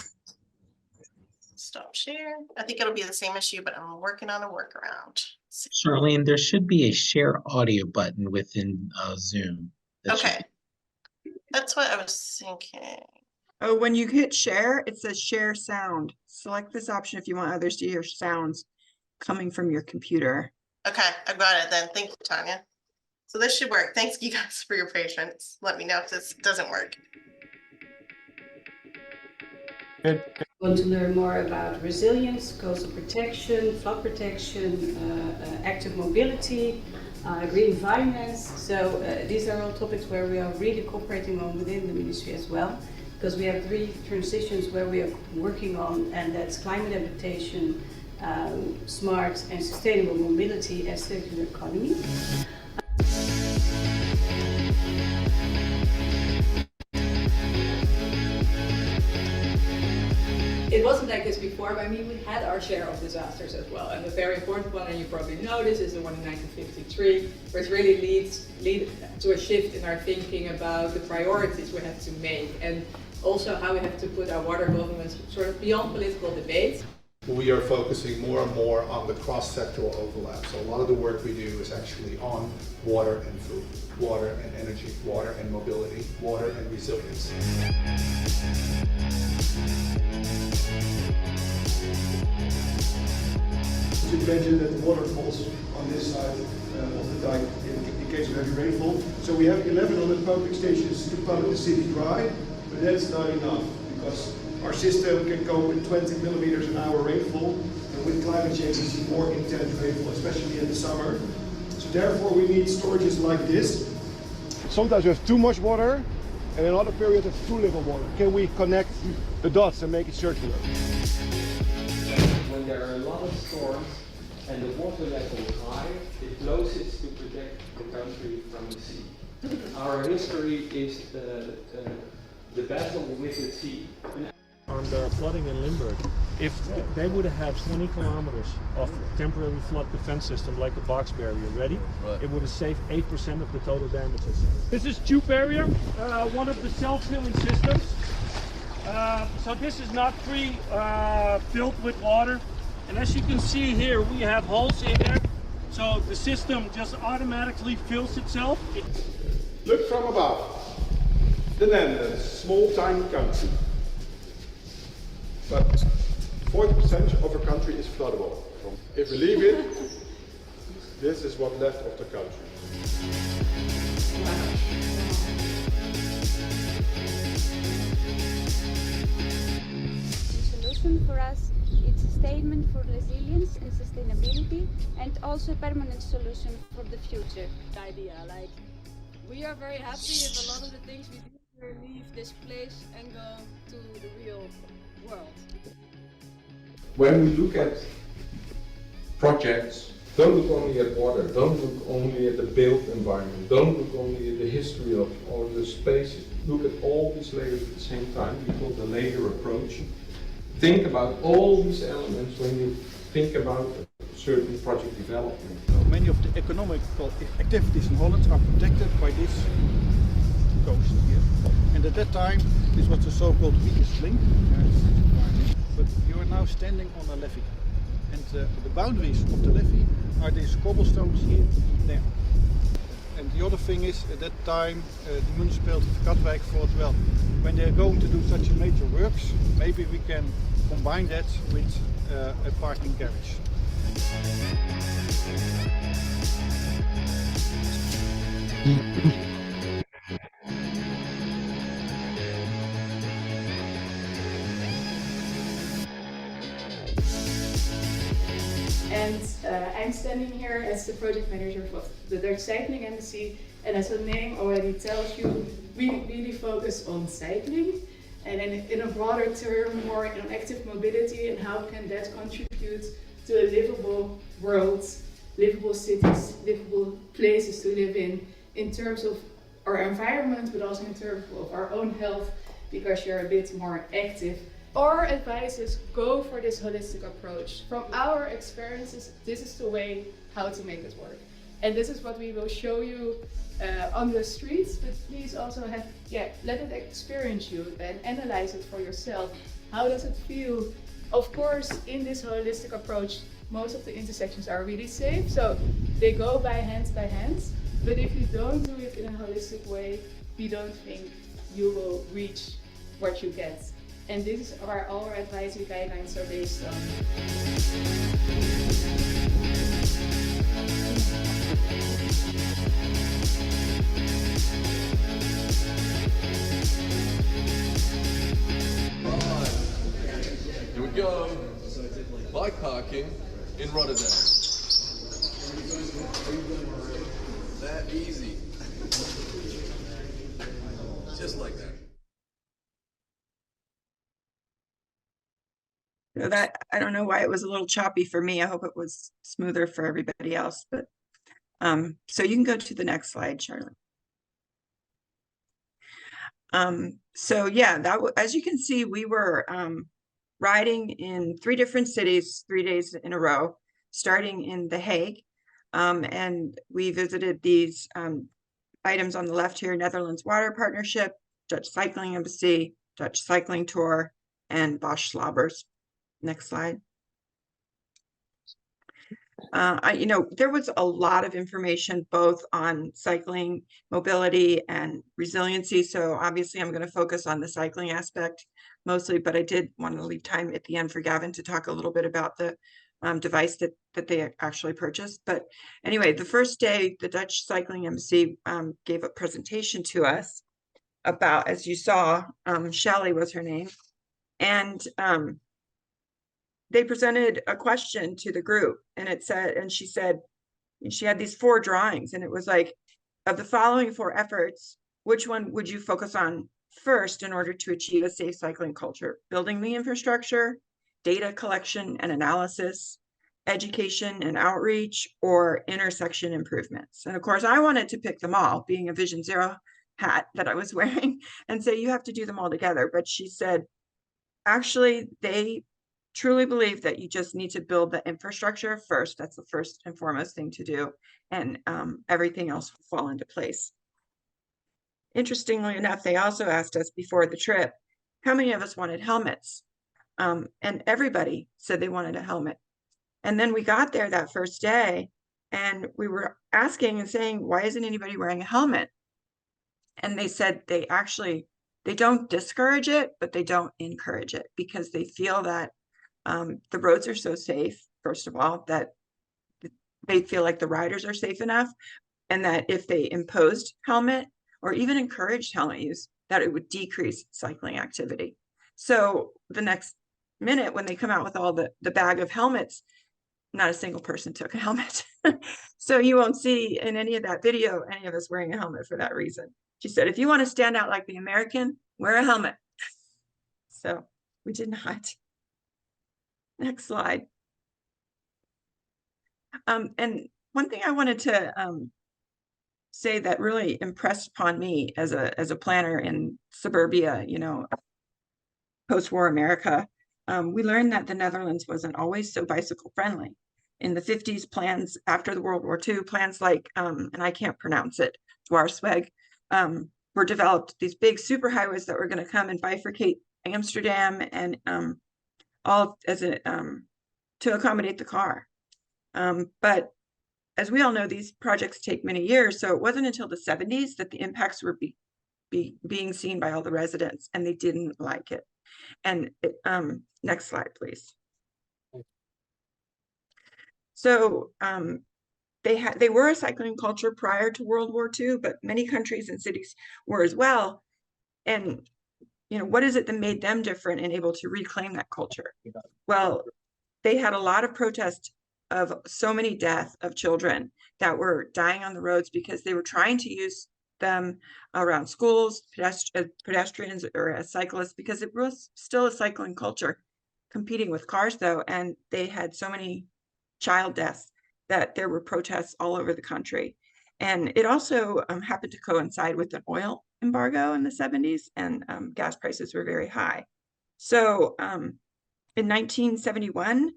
Stop share. I think it'll be the same issue, but I'm working on a workaround. Charlene, there should be a share audio button within Zoom. that should Okay. That's what I was thinking. Oh, when you hit share, it says share sound. Select this option if you want others to hear sounds coming from your computer. Okay, I got it then. Thank you, Tanya. So this should work. Thanks you guys for your patience. Let me know if this doesn't work. Good. Want to learn more about resilience, coastal protection, flood protection, active mobility, green finance. So these are all topics where we are really cooperating on within the ministry as well, because we have 3 transitions where we are working on, and that's climate adaptation, smart and sustainable mobility, and circular economy. It wasn't like this before, but I mean, we had our share of disasters as well. And the very important one, and you probably know this, is the one in 1953, which really leads to a shift in our thinking about the priorities we have to make, and also how we have to put our water governments sort of beyond political debate. We are focusing more and more on the cross-sectoral overlap. So a lot of the work we do is actually on water and food, water and energy, water and mobility, water and resilience. You imagine that the water falls on this side of the dike in case of heavy rainfall. So we have 1100 pumping stations to pump the city dry, but that's not enough because our system can cope with 20 millimeters an hour rainfall, and with climate change we see more intense rainfall, especially in the summer. So therefore we need storages like this. Sometimes we have too much water, and in other periods it's too little water. Can we connect the dots and make it circular? When there are a lot of storms and the water level is high, it closes to protect the country from the sea. Our history is the battle with the sea. On the flooding in Limburg, if they would have 20 kilometers of temporary flood defense system like a box barrier ready, it would have saved 8% of the total damages. This is tube barrier, one of the self-filling systems. So this is not filled with water. And as you can see here, we have holes in there. So the system just automatically fills itself. Look from above. The Netherlands, small tiny country. But 40% of a country is floodable. If we leave it, this is what's left of the country. The solution for us is a statement for resilience and sustainability, and also a permanent solution for the future. Idea, like, we are very happy if a lot of the things we do leave this place and go to the real world. When we look at projects, don't look only at water, don't look only at the built environment, don't look only at the history of all the spaces, look at all these layers at the same time. We call the layer approach. Think about all these elements when you think about certain project development. Many of the economic activities in Holland are protected by this coast here. And at that time, this was the so-called weakest link. but you are now standing on a levee. And the boundaries of the levee are these cobblestones here, there. And the other thing is, at that time, the municipality of Katwijk thought, well, when they're going to do such a major works, maybe we can combine that with a parking garage. And I'm standing here as the project manager for the Dutch Cycling Embassy, and as the name already tells you, we really focus on cycling, and in a broader term, more on active mobility and how can that contribute to a livable world, livable cities, livable places to live in terms of our environment, but also in terms of our own health, because you're a bit more active. Our advice is go for this holistic approach. From our experiences, this is the way how to make it work. And this is what we will show you on the streets, but please also let it experience you and analyze it for yourself. How does it feel? Of course, in this holistic approach, most of the intersections are really safe, so they go by hand, but if you don't do it in a holistic way, we don't think you will reach what you get. And this is where our advisory guidelines are based on. Here we go. Bike parking in Rotterdam. That easy. Just like that. So that, I don't know why it was a little choppy for me. I hope it was smoother for everybody else, but so you can go to the next slide, Charlotte. So yeah, as you can see, we were riding in 3 different cities, 3 days in a row, starting in The Hague. And we visited these items on the left here: Netherlands Water Partnership, Dutch Cycling Embassy, Dutch Cycling Tour, and Bosch Slobbers. Next slide. There was a lot of information both on cycling, mobility, and resiliency. So obviously I'm going to focus on the cycling aspect mostly, but I did want to leave time at the end for Gavin to talk a little bit about the device that they actually purchased. But anyway, the first day, the Dutch Cycling Embassy gave a presentation to us about, as you saw, Shelley was her name, and they presented a question to the group, and it said, and she said, she had these 4 drawings, and it was like, of the following 4 efforts, which one would you focus on first in order to achieve a safe cycling culture? Building the infrastructure, data collection and analysis, education and outreach, or intersection improvements? And of course, I wanted to pick them all, being a Vision Zero hat that I was wearing, and say you have to do them all together. But she said, actually, they truly believe that you just need to build the infrastructure first. That's the first and foremost thing to do, and everything else will fall into place. Interestingly enough, they also asked us before the trip, how many of us wanted helmets? And everybody said they wanted a helmet. And then we got there that first day, and we were asking and saying, why isn't anybody wearing a helmet? And they said they don't discourage it, but they don't encourage it, because they feel that the roads are so safe, first of all, that they feel like the riders are safe enough, and that if they imposed helmet or even encouraged helmet use, that it would decrease cycling activity. So the next minute, when they come out with all the bag of helmets, not a single person took a helmet. So you won't see in any of that video any of us wearing a helmet for that reason. She said, if you want to stand out like the American, wear a helmet. So we did not. Next slide. And one thing I wanted to say that really impressed upon me as a planner in suburbia, post-war America, we learned that the Netherlands wasn't always so bicycle friendly. In the 50s, plans after the World War II, plans like, and I can't pronounce it, Dwarsweg, were developed, these big superhighways that were going to come and bifurcate Amsterdam and all as a to accommodate the car. But as we all know, these projects take many years, so it wasn't until the 70s that the impacts were being seen by all the residents, and they didn't like it. And next slide, please. So they were a cycling culture prior to World War II, but many countries and cities were as well. And what is it that made them different and able to reclaim that culture? Well, they had a lot of protest of so many deaths of children that were dying on the roads because they were trying to use them around schools, pedestrians, or as cyclists, because it was still a cycling culture, competing with cars though, and they had so many child deaths that there were protests all over the country. And it also happened to coincide with an oil embargo in the 70s, and gas prices were very high. So in 1971,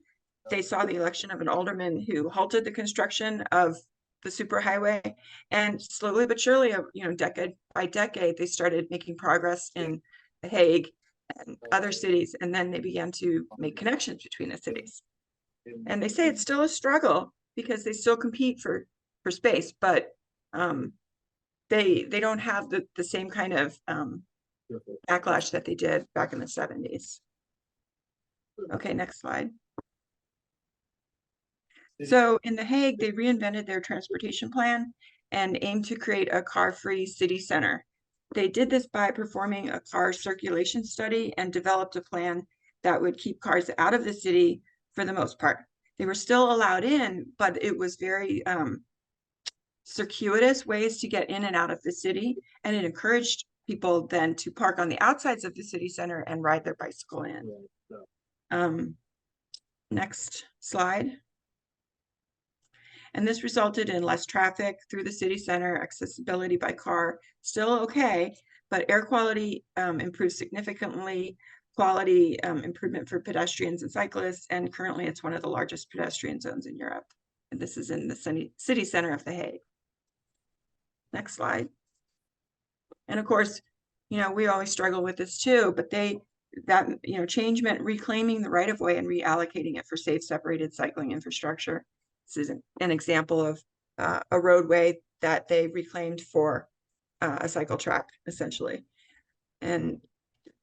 they saw the election of an alderman who halted the construction of the superhighway, and slowly but surely, decade by decade, they started making progress in The Hague and other cities, and then they began to make connections between the cities. And they say it's still a struggle because they still compete for space, but they don't have the same kind of backlash that they did back in the 70s. Okay, next slide. So in The Hague, they reinvented their transportation plan and aimed to create a car-free city center. They did this by performing a car circulation study and developed a plan that would keep cars out of the city for the most part. They were still allowed in, but it was very circuitous ways to get in and out of the city, and it encouraged people then to park on the outsides of the city center and ride their bicycle in. Next slide. And this resulted in less traffic through the city center, accessibility by car, still okay, but air quality improved significantly, quality improvement for pedestrians and cyclists, and currently it's one of the largest pedestrian zones in Europe. And this is in the city center of The Hague. Next slide. And of course, we always struggle with this too, but change meant reclaiming the right of way and reallocating it for safe, separated cycling infrastructure. This is an example of a roadway that they reclaimed for a cycle track, essentially. And,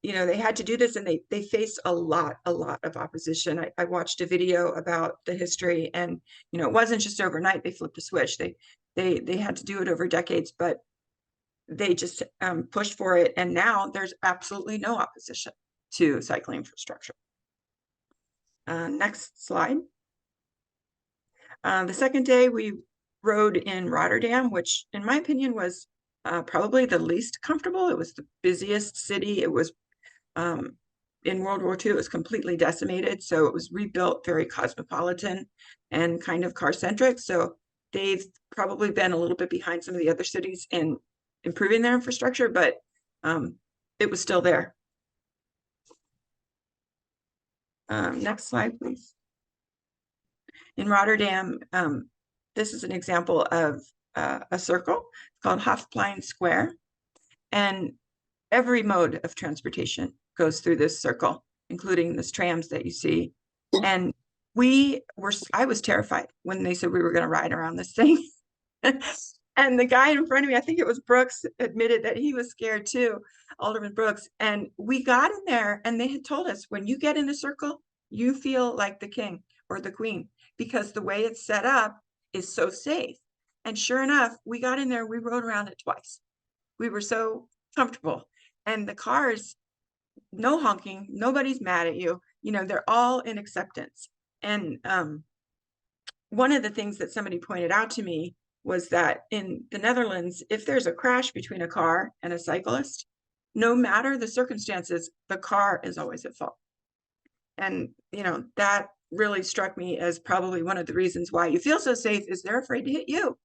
they had to do this, and they faced a lot of opposition. I watched a video about the history, and, it wasn't just overnight they flipped a switch. They had to do it over decades, but they just pushed for it. And now there's absolutely no opposition to cycling infrastructure. Next slide. The second day we rode in Rotterdam, which in my opinion was probably the least comfortable. It was the busiest city. It was in World War II, it was completely decimated. So it was rebuilt very cosmopolitan and kind of car-centric. So they've probably been a little bit behind some of the other cities in improving their infrastructure, but it was still there. Next slide, please. In Rotterdam, this is an example of a circle called Hofplein Square, and every mode of transportation goes through this circle, including the trams that you see. And I was terrified when they said we were going to ride around this thing. And the guy in front of me, I think it was Brooks, admitted that he was scared too, Alderman Brooks. And we got in there, and they had told us, when you get in the circle, you feel like the king or the queen, because the way it's set up is so safe. And sure enough, we got in there, we rode around it twice. We were so comfortable. And the cars, no honking, nobody's mad at you. They're all in acceptance. And one of the things that somebody pointed out to me was that in the Netherlands, if there's a crash between a car and a cyclist, no matter the circumstances, the car is always at fault. And, that really struck me as probably one of the reasons why you feel so safe is they're afraid to hit you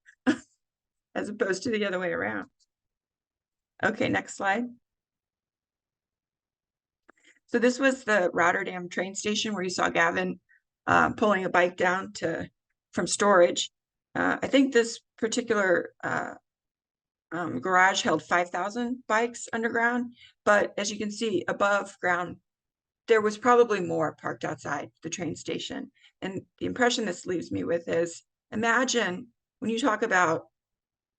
as opposed to the other way around. Okay, next slide. So this was the Rotterdam train station where you saw Gavin pulling a bike down from storage. I think this particular garage held 5,000 bikes underground, but as you can see, above ground, there was probably more parked outside the train station. And the impression this leaves me with is, imagine when you talk about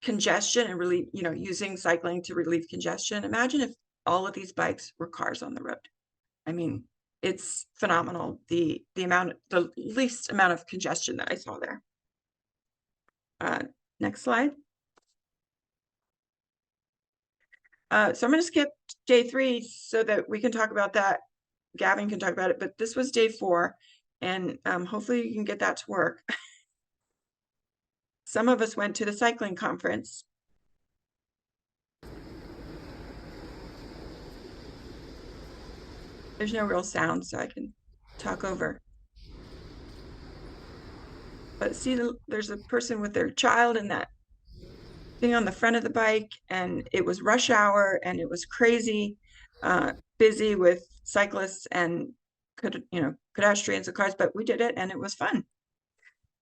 congestion and really, using cycling to relieve congestion, imagine if all of these bikes were cars on the road. I mean, it's phenomenal, the least amount of congestion that I saw there. Next slide. So I'm going to skip day 3 so that we can talk about that. Gavin can talk about it, but this was day 4, and hopefully you can get that to work. Some of us went to the cycling conference. There's no real sound, so I can talk over. But see, there's a person with their child in that thing on the front of the bike, and it was rush hour, and it was crazy busy with cyclists and pedestrians and cars, but we did it and it was fun.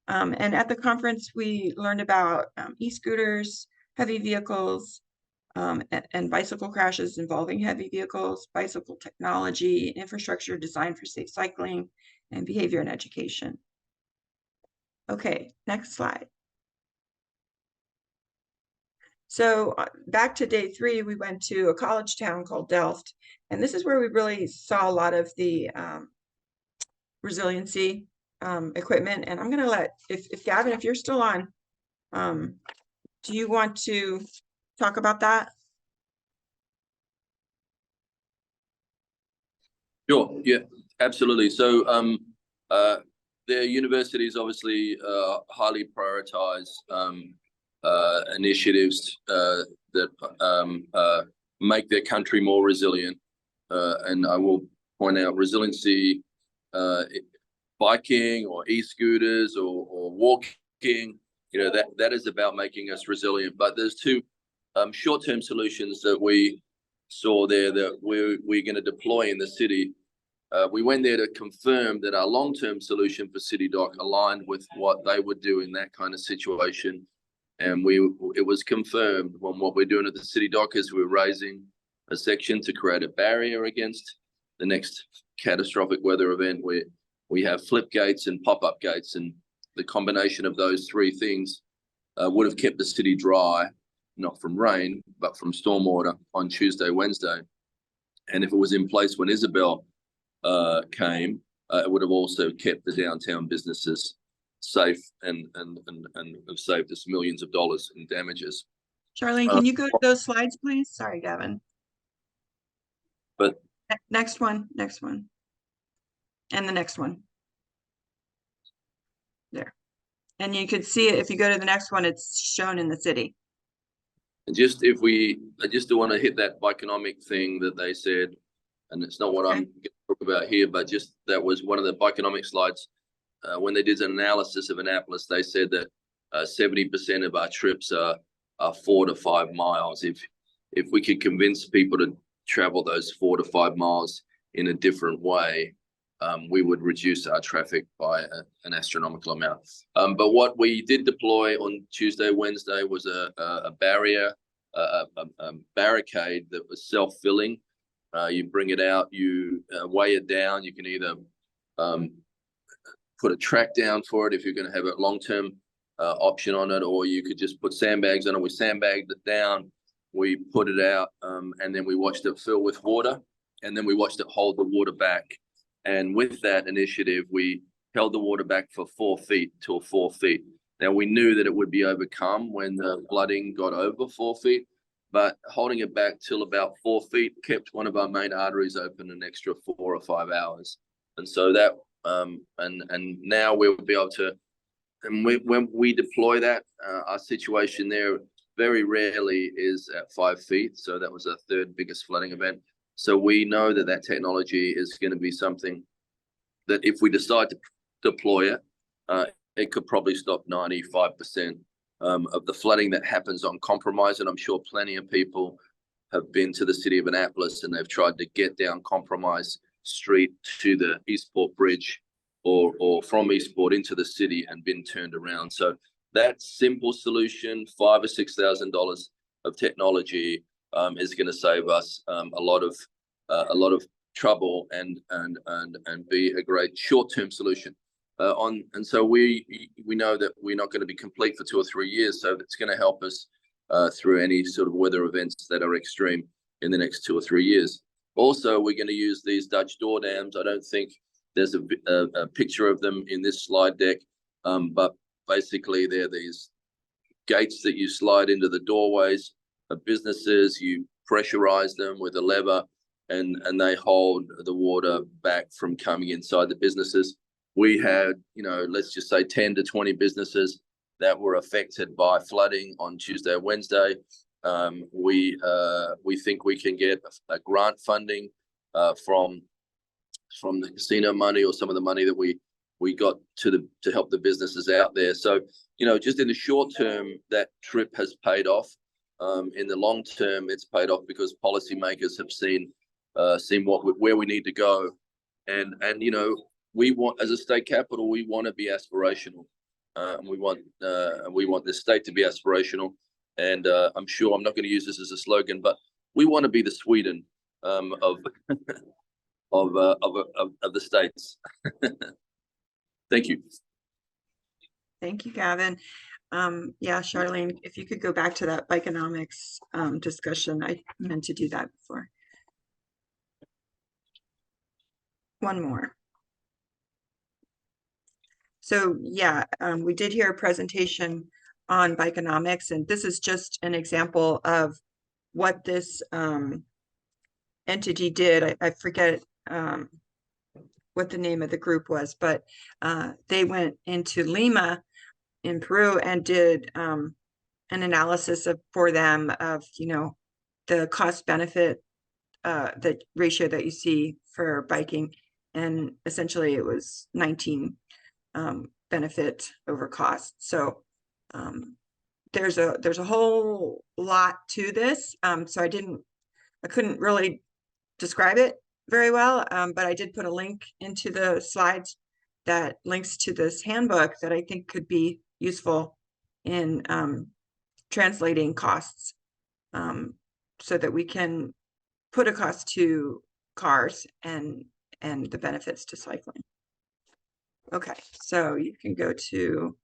And at the conference, we learned about e-scooters, heavy vehicles, and bicycle crashes involving heavy vehicles, bicycle technology, infrastructure designed for safe cycling, and behavior and education. Okay, next slide. So back to day 3, we went to a college town called Delft, and this is where we really saw a lot of the resiliency equipment. And I'm going to let, if Gavin, if you're still on, do you want to talk about that? Sure. Yeah, absolutely. So the universities obviously highly prioritize initiatives that make their country more resilient. And I will point out resiliency, biking or e-scooters or walking, that is about making us resilient. But there's 2 short-term solutions that we saw there that we're going to deploy in the city. We went there to confirm that our long-term solution for City Dock aligned with what they would do in that kind of situation. And it was confirmed when what we're doing at the City Dock is we're raising a section to create a barrier against the next catastrophic weather event, where we have flip gates and pop-up gates, and the combination of those 3 things would have kept the city dry, not from rain, but from stormwater on Tuesday, Wednesday. And if it was in place when Isabel came, it would have also kept the downtown businesses safe and have saved us millions of dollars in damages. Charlene, can you go to those slides, please? Sorry, Gavin. But next one, and the next one. There. And you could see it if you go to the next one, it's shown in the city. I just do want to hit that Bikeonomic thing that they said, and it's not what I'm going to talk about here, but just that was one of the Bikeonomic slides. When they did an analysis of Annapolis, they said that 70% of our trips are 4 to 5 miles. If we could convince people to travel those 4 to 5 miles in a different way, we would reduce our traffic by an astronomical amount. But what we did deploy on Tuesday, Wednesday was a barrier, a barricade that was self-filling. You bring it out, you weigh it down. You can either put a track down for it if you're going to have a long-term option on it, or you could just put sandbags on it. We sandbagged it down, we put it out, and then we watched it fill with water, and then we watched it hold the water back. And with that initiative, we held the water back for 4 feet till 4 feet. Now, we knew that it would be overcome when the flooding got over 4 feet, but holding it back till about 4 feet kept one of our main arteries open an extra 4 or 5 hours. And so that, and now we'll be able to, and when we deploy that, our situation there very rarely is at 5 feet. So that was our 3rd biggest flooding event. So we know that that technology is going to be something that if we decide to deploy it, it could probably stop 95% of the flooding that happens on Compromise. And I'm sure plenty of people have been to the city of Annapolis and they've tried to get down Compromise Street to the Eastport Bridge or from Eastport into the city and been turned around. So that simple solution, $5,000 or $6,000 of technology, is going to save us a lot of trouble and be a great short-term solution. And so we know that we're not going to be complete for 2 or 3 years, so it's going to help us through any sort of weather events that are extreme in the next 2 or 3 years. Also, we're going to use these Dutch door dams. I don't think there's a picture of them in this slide deck, but basically they're these gates that you slide into the doorways of businesses. You pressurize them with a lever, and they hold the water back from coming inside the businesses. We had, let's just say 10 to 20 businesses that were affected by flooding on Tuesday or Wednesday. We think we can get a grant funding from the casino money, or some of the money that we got to help the businesses out there. So, just in the short term, that trip has paid off. In the long term, it's paid off because policymakers have seen where we need to go, and we want, as a state capital, we want to be aspirational. We want this state to be aspirational, and I'm sure I'm not going to use this as a slogan, but we want to be the Sweden of the states. Thank you. Thank you, Gavin. Yeah, Charlene, if you could go back to that Bikeonomics discussion, I meant to do that before. One more. So yeah, we did hear a presentation on Bikeonomics, and this is just an example of what this entity did. I forget what the name of the group was, but they went into Lima in Peru and did an analysis for them of, the cost benefit, the ratio that you see for biking. And essentially it was 19 benefit over cost. So there's a whole lot to this. So I couldn't really describe it very well, but I did put a link into the slides that links to this handbook that I think could be useful in translating costs, so that we can put a cost to cars and the benefits to cycling. Okay, so you can go to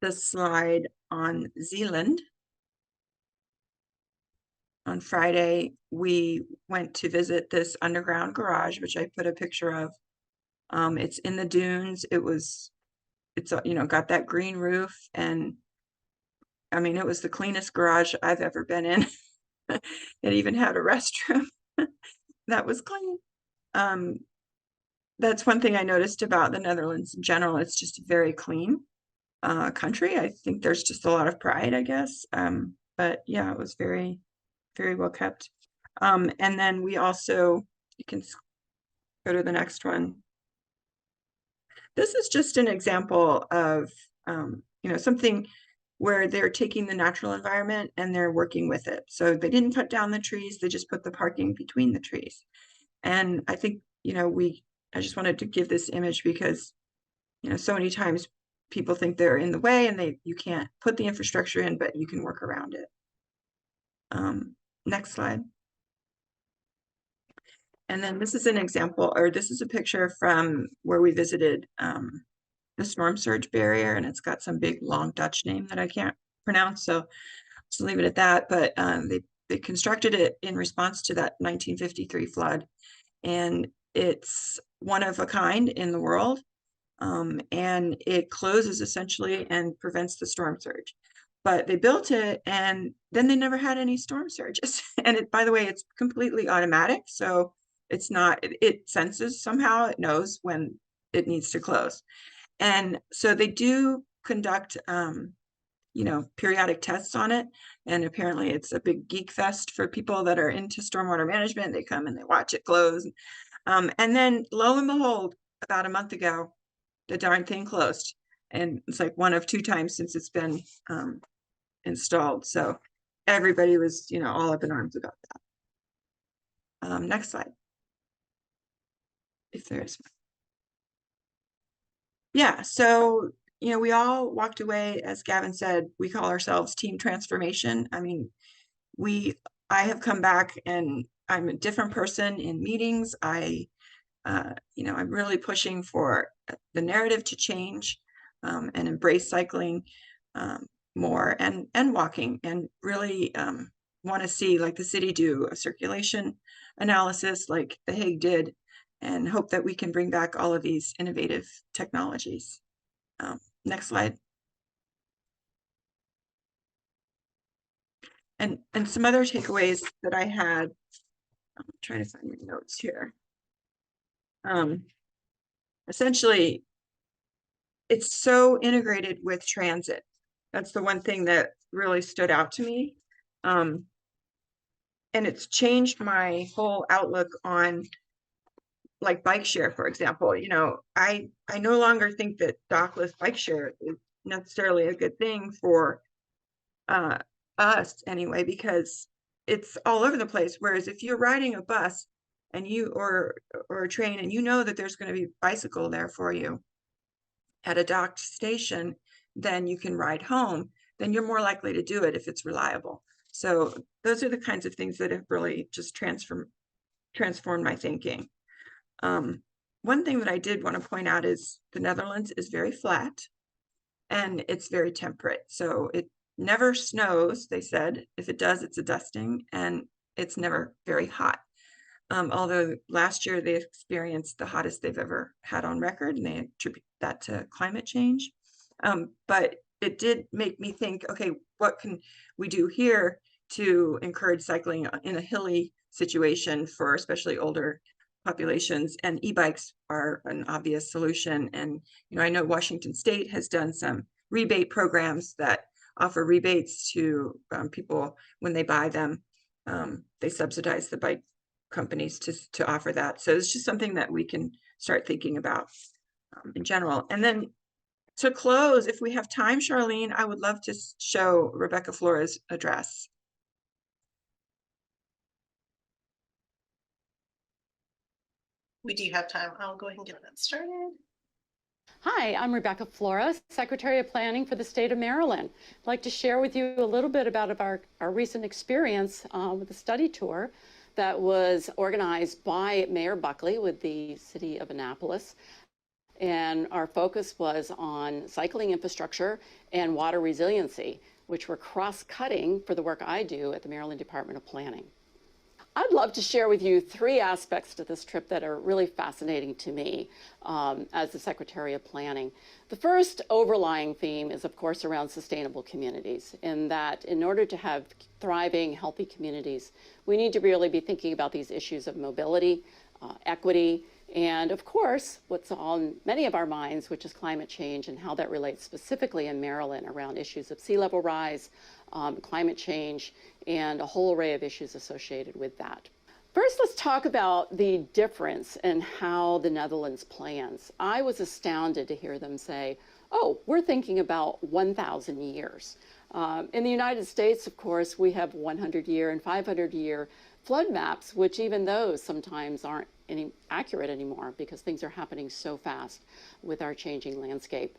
the slide on Zealand. On Friday, we went to visit this underground garage, which I put a picture of. It's in the dunes. It's got that green roof, and I mean, it was the cleanest garage I've ever been in. It even had a restroom that was clean. That's one thing I noticed about the Netherlands in general. It's just a very clean country. I think there's just a lot of pride, I guess. But yeah, it was very, very well kept. And then we also, you can go to the next one. This is just an example of, something where they're taking the natural environment and they're working with it. So they didn't cut down the trees, they just put the parking between the trees. And I think, I just wanted to give this image because, so many times people think they're in the way and you can't put the infrastructure in, but you can work around it. Next slide. And then this is an example, or this is a picture from where we visited the storm surge barrier, and it's got some big long Dutch name that I can't pronounce, so just leave it at that. But they constructed it in response to that 1953 flood, and it's one of a kind in the world, and it closes essentially and prevents the storm surge. But they built it and then they never had any storm surges. And by the way, it's completely automatic, so it's not, it senses somehow, it knows when it needs to close. And so they do conduct periodic tests on it, and apparently it's a big geek fest for people that are into stormwater management. They come and they watch it close, and then lo and behold, about a month ago, the darn thing closed, and it's like one of 2 times since it's been installed. So everybody was all up in arms about that. Next slide, if there's. Yeah, so we all walked away, as Gavin said, we call ourselves Team Transformation. I mean, we I have come back and I'm a different person in meetings. I'm really pushing for the narrative to change and embrace cycling more and walking, and really want to see, like, the city do a circulation analysis like The Hague did, and hope that we can bring back all of these innovative technologies. Next slide. And some other takeaways that I had, I'm trying to find my notes here. Essentially, it's so integrated with transit. That's the one thing that really stood out to me. And it's changed my whole outlook on, like, bike share, for example. I no longer think that dockless bike share is necessarily a good thing for us anyway, because it's all over the place. Whereas if you're riding a bus and or a train, and you know that there's going to be a bicycle there for you at a docked station, then you can ride home, then you're more likely to do it if it's reliable. So those are the kinds of things that have really just transformed my thinking. One thing that I did want to point out is the Netherlands is very flat and it's very temperate. So it never snows, they said. If it does, it's a dusting, and it's never very hot. Although last year they experienced the hottest they've ever had on record, and they attribute that to climate change. But it did make me think, okay, what can we do here to encourage cycling in a hilly situation for especially older populations? And e-bikes are an obvious solution. And I know Washington State has done some rebate programs that offer rebates to people when they buy them. They subsidize the bike companies to offer that. So it's just something that we can start thinking about in general. And then to close, if we have time, Charlene, I would love to show Rebecca Flores' address. We do have time. I'll go ahead and get that started. Hi, I'm Rebecca Flores, Secretary of Planning for the state of Maryland. I'd like to share with you a little bit about our recent experience with the study tour that was organized by Mayor Buckley with the city of Annapolis. And our focus was on cycling infrastructure and water resiliency, which were cross-cutting for the work I do at the Maryland Department of Planning. I'd love to share with you 3 aspects to this trip that are really fascinating to me as the Secretary of Planning. The first overlying theme is, of course, around sustainable communities, in that in order to have thriving, healthy communities, we need to really be thinking about these issues of mobility, equity, and of course, what's on many of our minds, which is climate change and how that relates specifically in Maryland around issues of sea level rise, climate change, and a whole array of issues associated with that. First, let's talk about the difference in how the Netherlands plans. I was astounded to hear them say, oh, we're thinking about 1,000 years. In the United States, of course, we have 100-year and 500-year flood maps, which even those sometimes aren't accurate anymore because things are happening so fast with our changing landscape.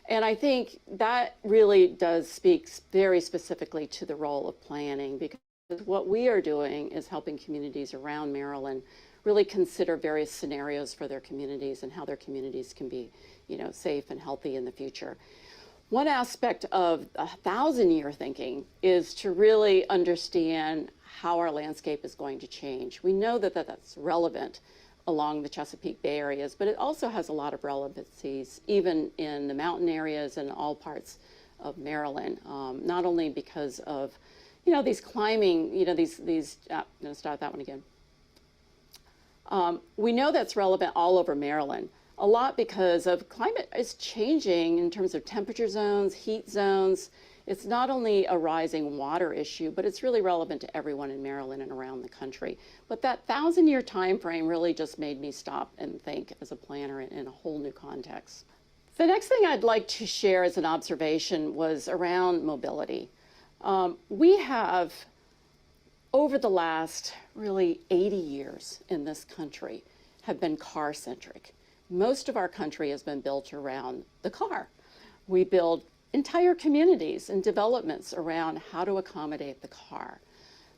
And I think that really does speak very specifically to the role of planning, because what we are doing is helping communities around Maryland really consider various scenarios for their communities and how their communities can be, safe and healthy in the future. One aspect of 1,000-year thinking is to really understand how our landscape is going to change. We know that that's relevant along the Chesapeake Bay areas, but it also has a lot of relevancies even in the mountain areas and all parts of Maryland, not only because of, these climbing, I'm gonna start that one again. We know that's relevant all over Maryland, a lot because of climate is changing in terms of temperature zones, heat zones. It's not only a rising water issue, but it's really relevant to everyone in Maryland and around the country. But that 1,000-year time frame really just made me stop and think as a planner in a whole new context. The next thing I'd like to share as an observation was around mobility. We have, over the last really 80 years in this country, have been car-centric. Most of our country has been built around the car. We build entire communities and developments around how to accommodate the car.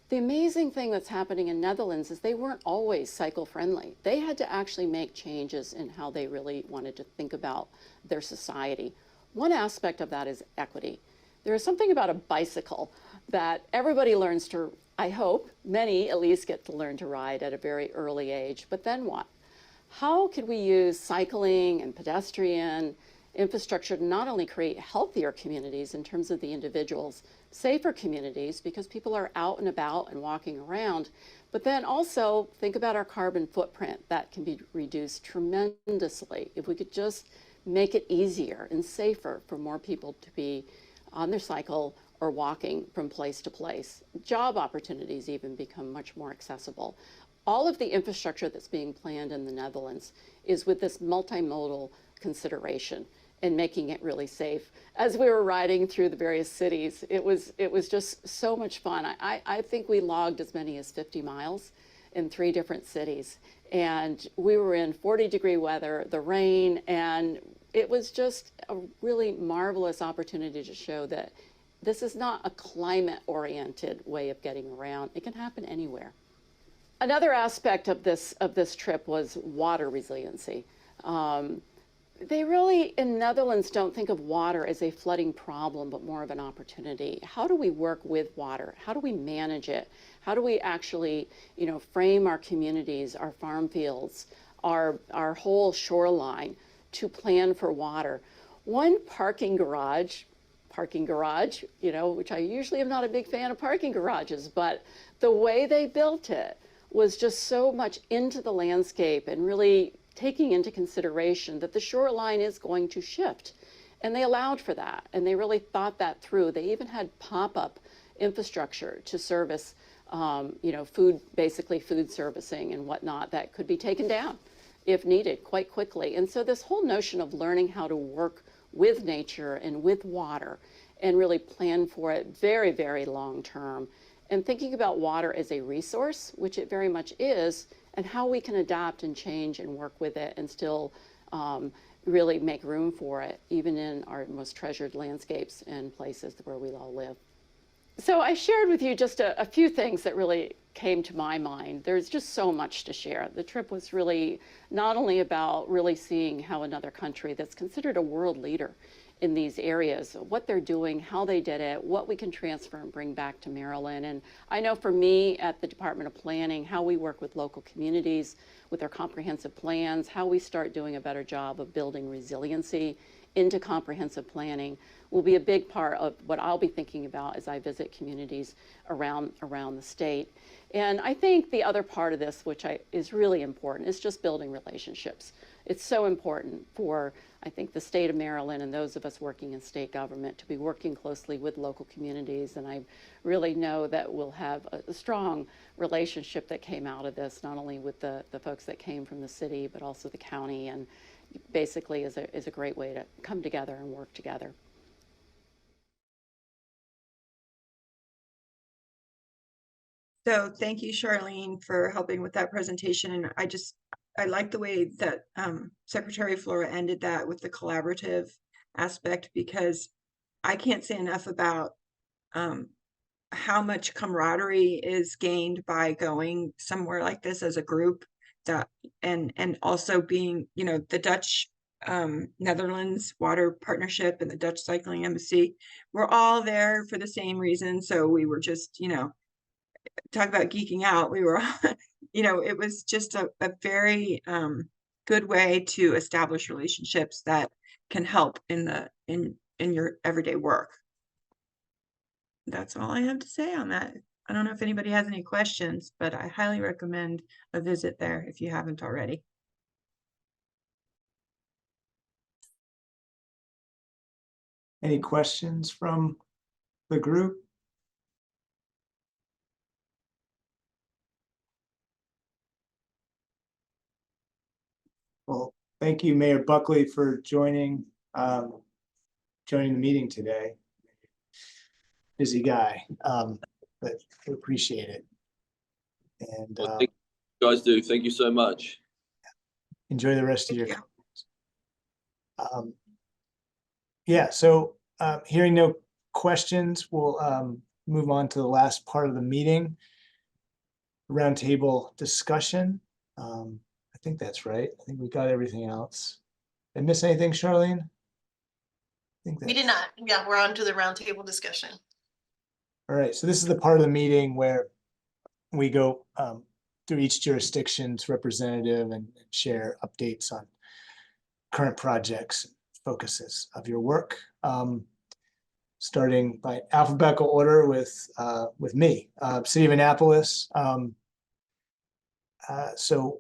The amazing thing that's happening in Netherlands is they weren't always cycle friendly. They had to actually make changes in how they really wanted to think about their society. One aspect of that is equity. There is something about a bicycle that everybody learns to, I hope, many at least get to learn to ride at a very early age, but then what? How could we use cycling and pedestrian infrastructure to not only create healthier communities in terms of the individuals, safer communities because people are out and about and walking around, but then also think about our carbon footprint that can be reduced tremendously if we could just make it easier and safer for more people to be on their cycle or walking from place to place. Job opportunities even become much more accessible. All of the infrastructure that's being planned in the Netherlands is with this multimodal consideration and making it really safe. As we were riding through the various cities, it was just so much fun. I think we logged as many as 50 miles in 3 different cities. And we were in 40-degree weather, the rain, and it was just a really marvelous opportunity to show that this is not a climate-oriented way of getting around. It can happen anywhere. Another aspect of this trip was water resiliency. They really, in Netherlands, don't think of water as a flooding problem, but more of an opportunity. How do we work with water? How do we manage it? How do we actually, frame our communities, our farm fields, our whole shoreline to plan for water? One parking garage, which I usually am not a big fan of parking garages, but the way they built it was just so much into the landscape and really taking into consideration that the shoreline is going to shift. And they allowed for that, and they really thought that through. They even had pop-up infrastructure to service, basically food servicing and whatnot that could be taken down if needed quite quickly. And so this whole notion of learning how to work with nature and with water and really plan for it very, very long term, and thinking about water as a resource, which it very much is, and how we can adapt and change and work with it and still really make room for it, even in our most treasured landscapes and places where we all live. So I shared with you just a few things that really came to my mind. There's just so much to share. The trip was really not only about really seeing how another country that's considered a world leader in these areas, what they're doing, how they did it, what we can transfer and bring back to Maryland. And I know for me at the Department of Planning, how we work with local communities with our comprehensive plans, how we start doing a better job of building resiliency into comprehensive planning will be a big part of what I'll be thinking about as I visit communities around the state. And I think the other part of this, which is really important, is just building relationships. It's so important for, I think, the state of Maryland and those of us working in state government to be working closely with local communities. And I really know that we'll have a strong relationship that came out of this, not only with the folks that came from the city, but also the county, and basically is a great way to come together and work together. So thank you, Charlene, for helping with that presentation. And I like the way that Secretary Flora ended that with the collaborative aspect, because I can't say enough about how much camaraderie is gained by going somewhere like this as a group, that and also being, the Dutch Netherlands Water Partnership and the Dutch Cycling Embassy, we're all there for the same reason. So we were just, talk about geeking out. We were, it was just a very good way to establish relationships that can help in your everyday work. That's all I have to say on that. I don't know if anybody has any questions, but I highly recommend a visit there if you haven't already. Any questions from the group? Well, thank you, Mayor Buckley, for joining the meeting today. Busy guy, but we appreciate it. And Well, thank you guys do. Thank you so much. Enjoy the rest of your yeah, so hearing no questions, we'll move on to the last part of the meeting. roundtable discussion. I think that's right. I think we got everything else. Did I miss anything, Charlene? I think We did not. Yeah, we're on to the roundtable discussion. All right, so this is the part of the meeting where we go through each jurisdiction's representative and share updates on current projects, focuses of your work. Starting by alphabetical order with me, City of Annapolis. So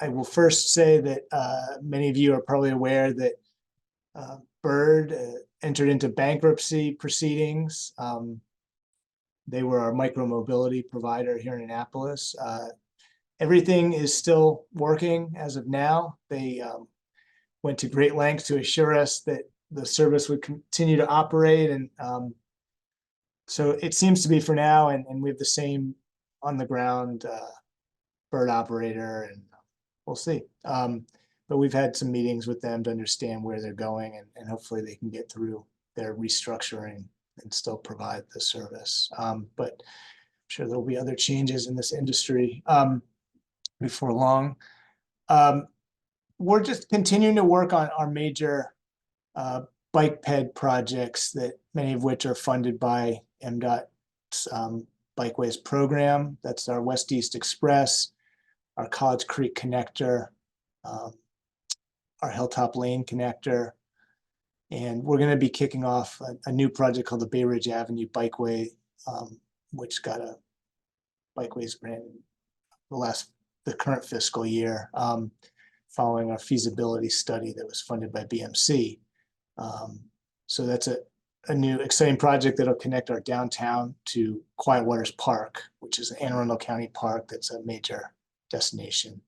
I will first say that many of you are probably aware that Bird entered into bankruptcy proceedings. They were our micromobility provider here in Annapolis. Everything is still working as of now. They went to great lengths to assure us that the service would continue to operate. And so it seems to be for now, and we have the same on the ground Bird operator, and we'll see. But we've had some meetings with them to understand where they're going, and hopefully they can get through their restructuring and still provide the service. But I'm sure there'll be other changes in this industry before long. We're just continuing to work on our major bike ped projects, that many of which are funded by MDOT's Bikeways program. That's our West East Express, our College Creek connector, our Hilltop Lane connector. And we're going to be kicking off a new project called the Bay Ridge Avenue Bikeway, which got a Bikeways grant the current fiscal year, following our feasibility study that was funded by BMC. So that's a new exciting project that'll connect our downtown to Quiet Waters Park, which is an Anne Arundel County park that's a major destination.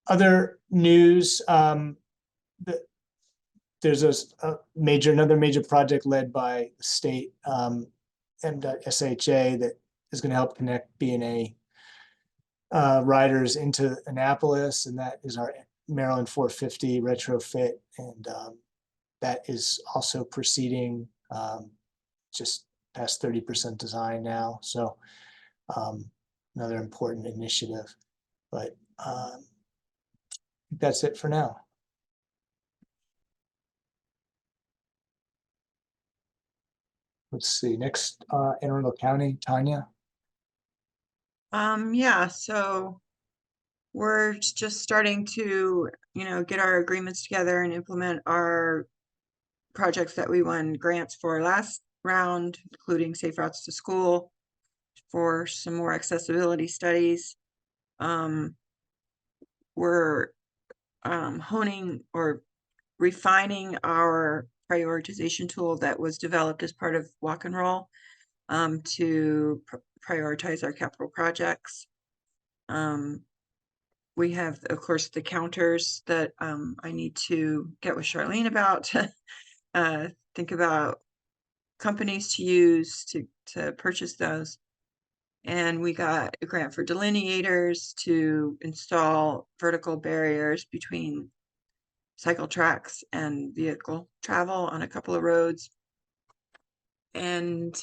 Other news, there's another major project led by the state MDOT-SHA that is going to help connect B&A riders into Annapolis, and that is our Maryland 450 retrofit, and that is also proceeding, just past 30% design now. So another important initiative, but that's it for now. Let's see, next, Anne Arundel County, Tanya. Yeah, so we're just starting to, get our agreements together and implement our projects that we won grants for last round, including Safe Routes to School, for some more accessibility studies. We're honing or refining our prioritization tool that was developed as part of Walk and Roll to prioritize our capital projects. We have, of course, the counters that I need to get with Charlene about, think about companies to use to purchase those. And we got a grant for delineators to install vertical barriers between cycle tracks and vehicle travel on a couple of roads. And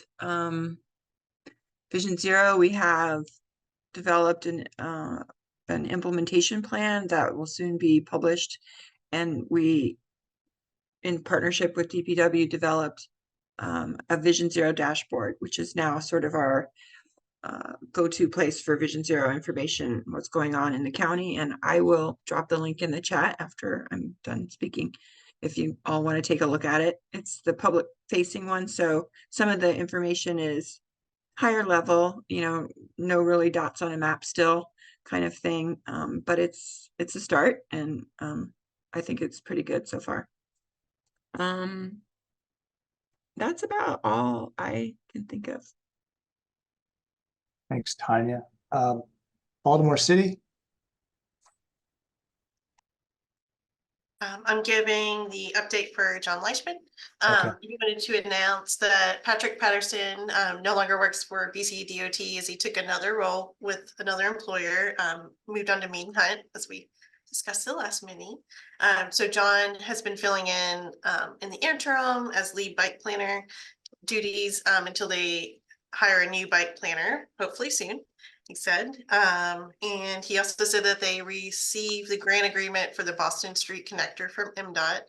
Vision Zero, we have developed an implementation plan that will soon be published, and we, in partnership with DPW, developed a Vision Zero dashboard, which is now sort of our go-to place for Vision Zero information, what's going on in the county. And I will drop the link in the chat after I'm done speaking, if you all want to take a look at it. It's the public facing one, so some of the information is higher level, no really dots on a map still kind of thing, but it's a start, and I think it's pretty good so far. That's about all I can think of. Thanks, Tanya. Baltimore City. I'm giving the update for John Leishman. Okay. He wanted to announce that Patrick Patterson no longer works for BC DOT, as he took another role with another employer, moved on to Mean Hunt, as we discussed the last meeting. So John has been filling in the interim as lead bike planner duties until they hire a new bike planner, hopefully soon, he said. And he also said that they received the grant agreement for the Boston Street Connector from MDOT.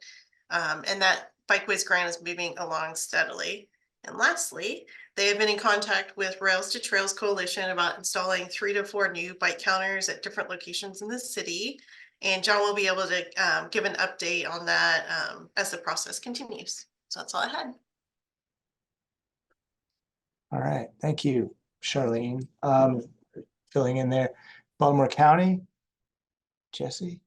And that Bikeways grant is moving along steadily. And lastly, they have been in contact with Rails to Trails Coalition about installing 3 to 4 new bike counters at different locations in the city. And John will be able to give an update on that as the process continues. So that's all I had. All right, thank you, Charlene. Filling in there, Baltimore County, Jesse.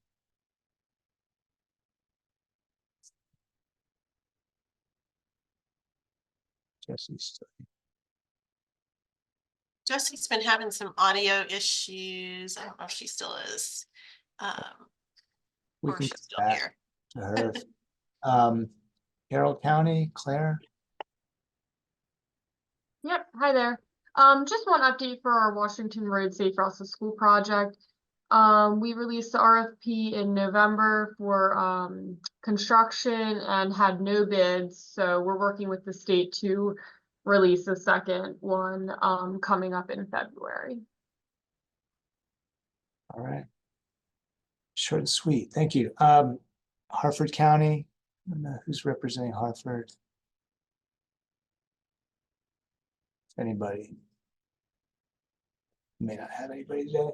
Jesse's been having some audio issues. I don't know if she still is. We Or can she's still come back here. to her. Carroll County, Claire. Yep, hi there. Just one update for our Washington Road Safe Routes to School project. We released the RFP in November for construction and had no bids. So we're working with the state to release a second one coming up in February. All right. Short and sweet. Thank you. Harford County. I don't know who's representing Harford. Anybody? May not have anybody today.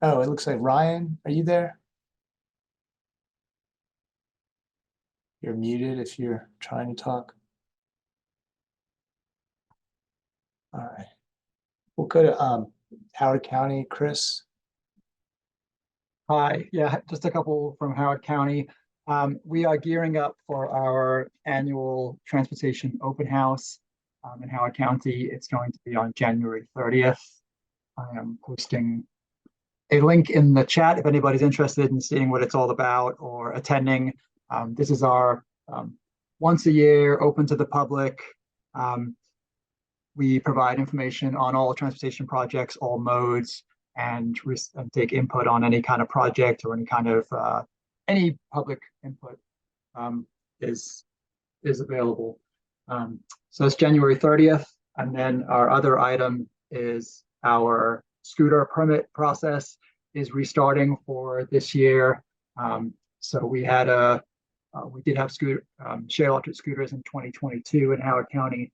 Oh, it looks like Ryan. Are you there? You're muted if you're trying to talk. All right. We'll go to Howard County, Chris. Hi, yeah, just a couple from Howard County. We are gearing up for our annual transportation open house in Howard County. It's going to be on January 30th. I am posting a link in the chat if anybody's interested in seeing what it's all about or attending. This is our once a year, open to the public. We provide information on all transportation projects, all modes, and take input on any kind of project or any kind of any public input is available. So it's January 30th, and then our other item is our scooter permit process is restarting for this year. So we had we did have shared electric scooters in 2022 in Howard County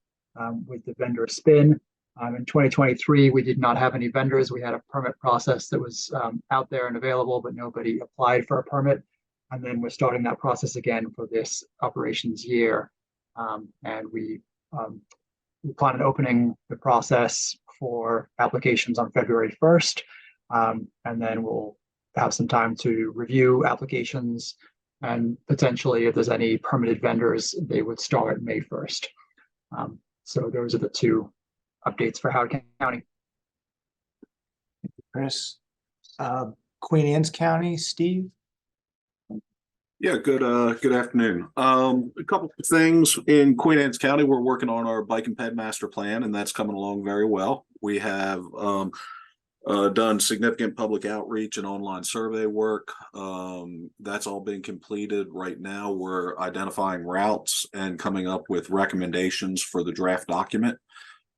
with the vendor Spin. In 2023, we did not have any vendors. We had a permit process that was out there and available, but nobody applied for a permit. And then we're starting that process again for this operations year. And we plan on opening the process for applications on February 1st. And then we'll have some time to review applications, and potentially if there's any permitted vendors, they would start May 1st. So those are the two updates for Howard County. Chris. Queen Anne's County, Steve. Yeah, good afternoon. A couple of things in Queen Anne's County. We're working on our bike and ped master plan, and that's coming along very well. We have done significant public outreach and online survey work. That's all been completed. Right now, we're identifying routes and coming up with recommendations for the draft document.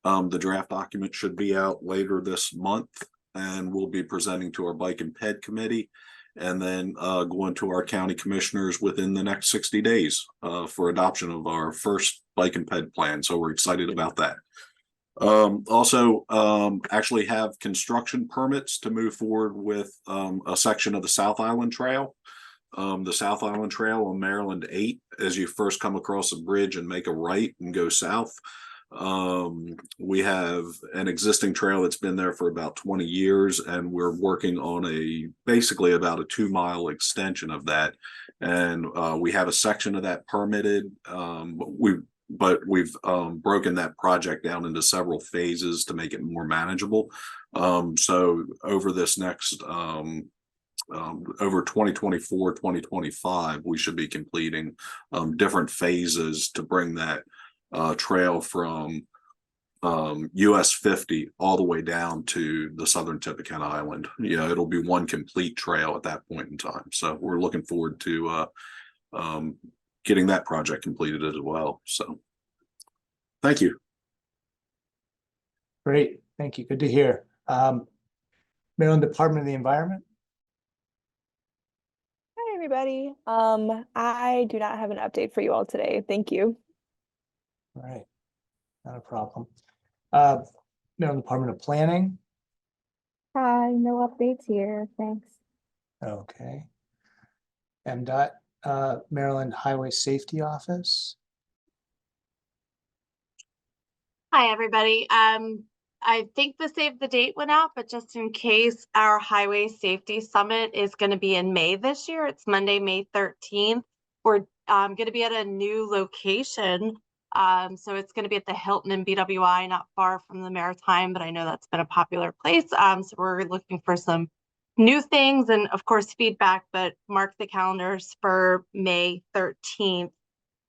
The draft document should be out later this month, and we'll be presenting to our bike and ped committee, and then going to our county commissioners within the next 60 days for adoption of our first bike and ped plan. So we're excited about that. Also, actually have construction permits to move forward with a section of the South Island Trail. The South Island Trail on Maryland 8, as you first come across a bridge and make a right and go south. We have an existing trail that's been there for about 20 years, and we're working on basically about a 2-mile extension of that. And we have a section of that permitted. But we've broken that project down into several phases to make it more manageable. So over this next over 2024, 2025, we should be completing different phases to bring that trail from US 50 all the way down to the southern tip of Kent Island. Yeah, it'll be one complete trail at that point in time. So we're looking forward to getting that project completed as well. So thank you. Great, thank you. Good to hear. Maryland Department of the Environment. Hi, everybody. I do not have an update for you all today. Thank you. All right, not a problem. Maryland Department of Planning. Hi, no updates here. Thanks. Okay. MDOT, Maryland Highway Safety Office. Hi, everybody. I think the save the date went out, but just in case, our Highway Safety Summit is going to be in May this year. It's Monday, May 13th. We're going to be at a new location. So it's going to be at the Hilton in BWI, not far from the Maritime, but I know that's been a popular place. So we're looking for some new things and, of course, feedback, but mark the calendars for May 13th.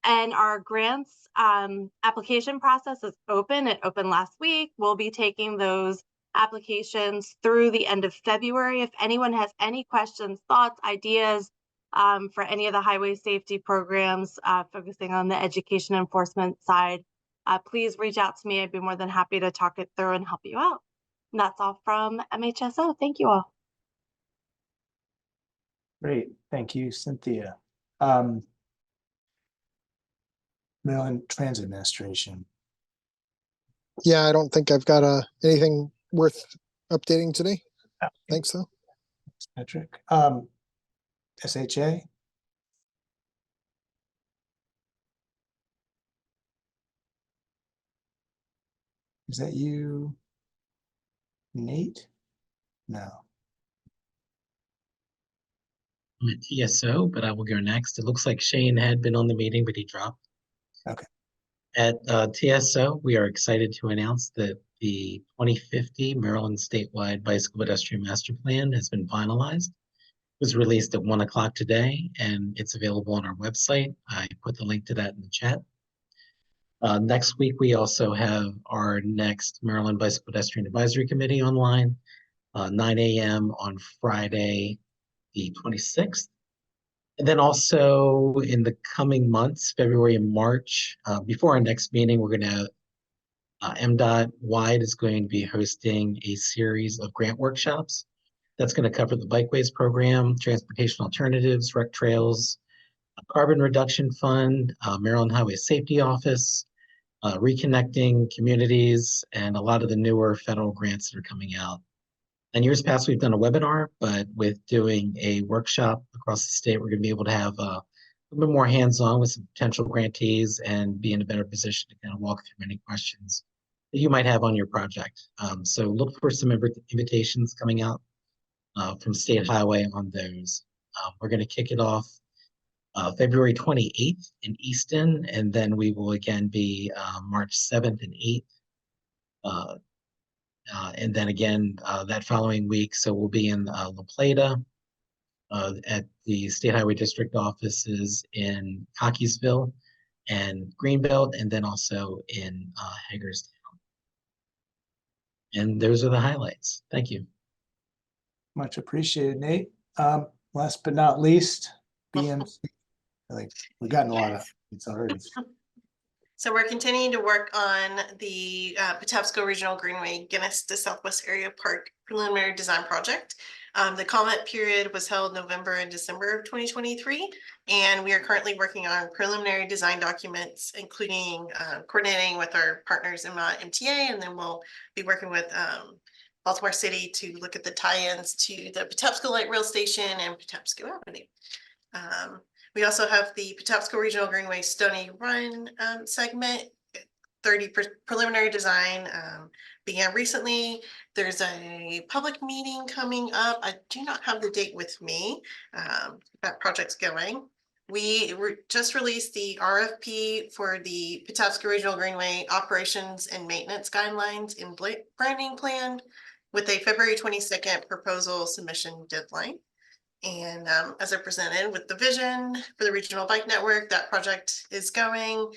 And our grants application process is open. It opened last week. We'll be taking those applications through the end of February. If anyone has any questions, thoughts, ideas for any of the highway safety programs focusing on the education enforcement side, please reach out to me. I'd be more than happy to talk it through and help you out. And that's all from MHSO. Thank you all. Great, thank you, Cynthia. Maryland Transit Administration. Yeah, I don't think I've got anything worth updating today. Thanks, though. Patrick. SHA. Is that you, Nate? No. I'm at TSO, but I will go next. It looks like Shane had been on the meeting, but he dropped. Okay. At TSO, we are excited to announce that the 2050 Maryland Statewide Bicycle Pedestrian Master Plan has been finalized. It was released at 1 o'clock today, and it's available on our website. I put the link to that in the chat. Next week, we also have our next Maryland Bicycle Pedestrian Advisory Committee online, 9 a.m. on Friday, the 26th. And then also in the coming months, February and March, before our next meeting, we're going to, MDOT Wide is going to be hosting a series of grant workshops. That's going to cover the Bikeways program, transportation alternatives, rec trails, carbon reduction fund, Maryland Highway Safety Office, reconnecting communities, and a lot of the newer federal grants that are coming out. In years past, we've done a webinar, but with doing a workshop across the state, we're going to be able to have a little bit more hands-on with some potential grantees and be in a better position to kind of walk through any questions that you might have on your project. So look for some invitations coming out from State Highway on those. We're going to kick it off February 28th in Easton, and then we will again be March 7th and 8th. And then again, that following week, so we'll be in La Plata at the State Highway District offices in Cockeysville and Greenbelt, and then also in Hagerstown. And those are the highlights. Thank you. Much appreciated, Nate. Last but not least, BMC. Like we've gotten a lot of it's already. So we're continuing to work on the Patapsco Regional Greenway Guinness to Southwest Area Park preliminary design project. The comment period was held November and December of 2023, and we are currently working on preliminary design documents, including coordinating with our partners in MTA, and then we'll be working with Baltimore City to look at the tie-ins to the Patapsco Light Rail Station and Patapsco Avenue. We also have the Patapsco Regional Greenway Stony Run segment. 30 preliminary design began recently. There's a public meeting coming up. I do not have the date with me. That project's going. We just released the RFP for the Patapsco Regional Greenway operations and maintenance guidelines and branding plan with a February 22nd proposal submission deadline. And as I presented with the vision for the regional bike network, that project is going.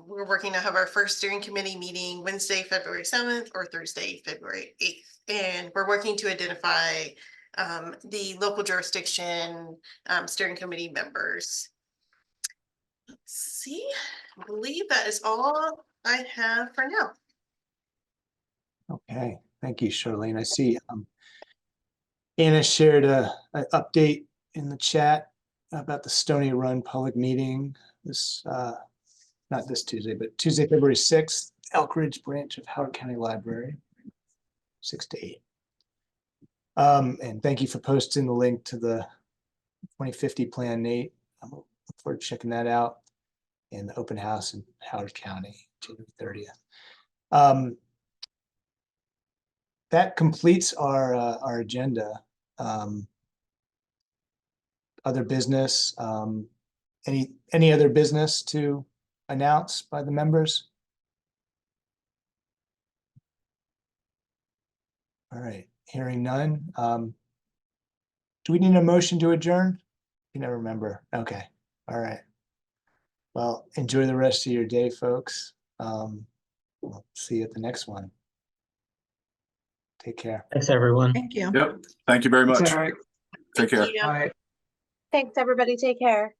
We're working to have our first steering committee meeting Wednesday, February 7th or Thursday, February 8th. And we're working to identify the local jurisdiction steering committee members. Let's see, I believe that is all I have for now. Okay, thank you, Charlene. I see Anna shared a update in the chat about the Stony Run public meeting this not this Tuesday, but Tuesday, February 6th, Elk Ridge branch of Howard County Library, 6 to 8. And thank you for posting the link to the 2050 plan, Nate. I look forward to checking that out. And the open house in Howard County, January 30th. That completes our agenda. Other business, any other business to announce by the members? All right, hearing none. Do we need a motion to adjourn? You never remember. Okay, all right. Well, enjoy the rest of your day, folks. We'll see you at the next one. Take care. Thanks, everyone. Thank you. Yep. Thank you very much. Thanks, Eric. Take care. you. Bye. Thanks, everybody. Take care.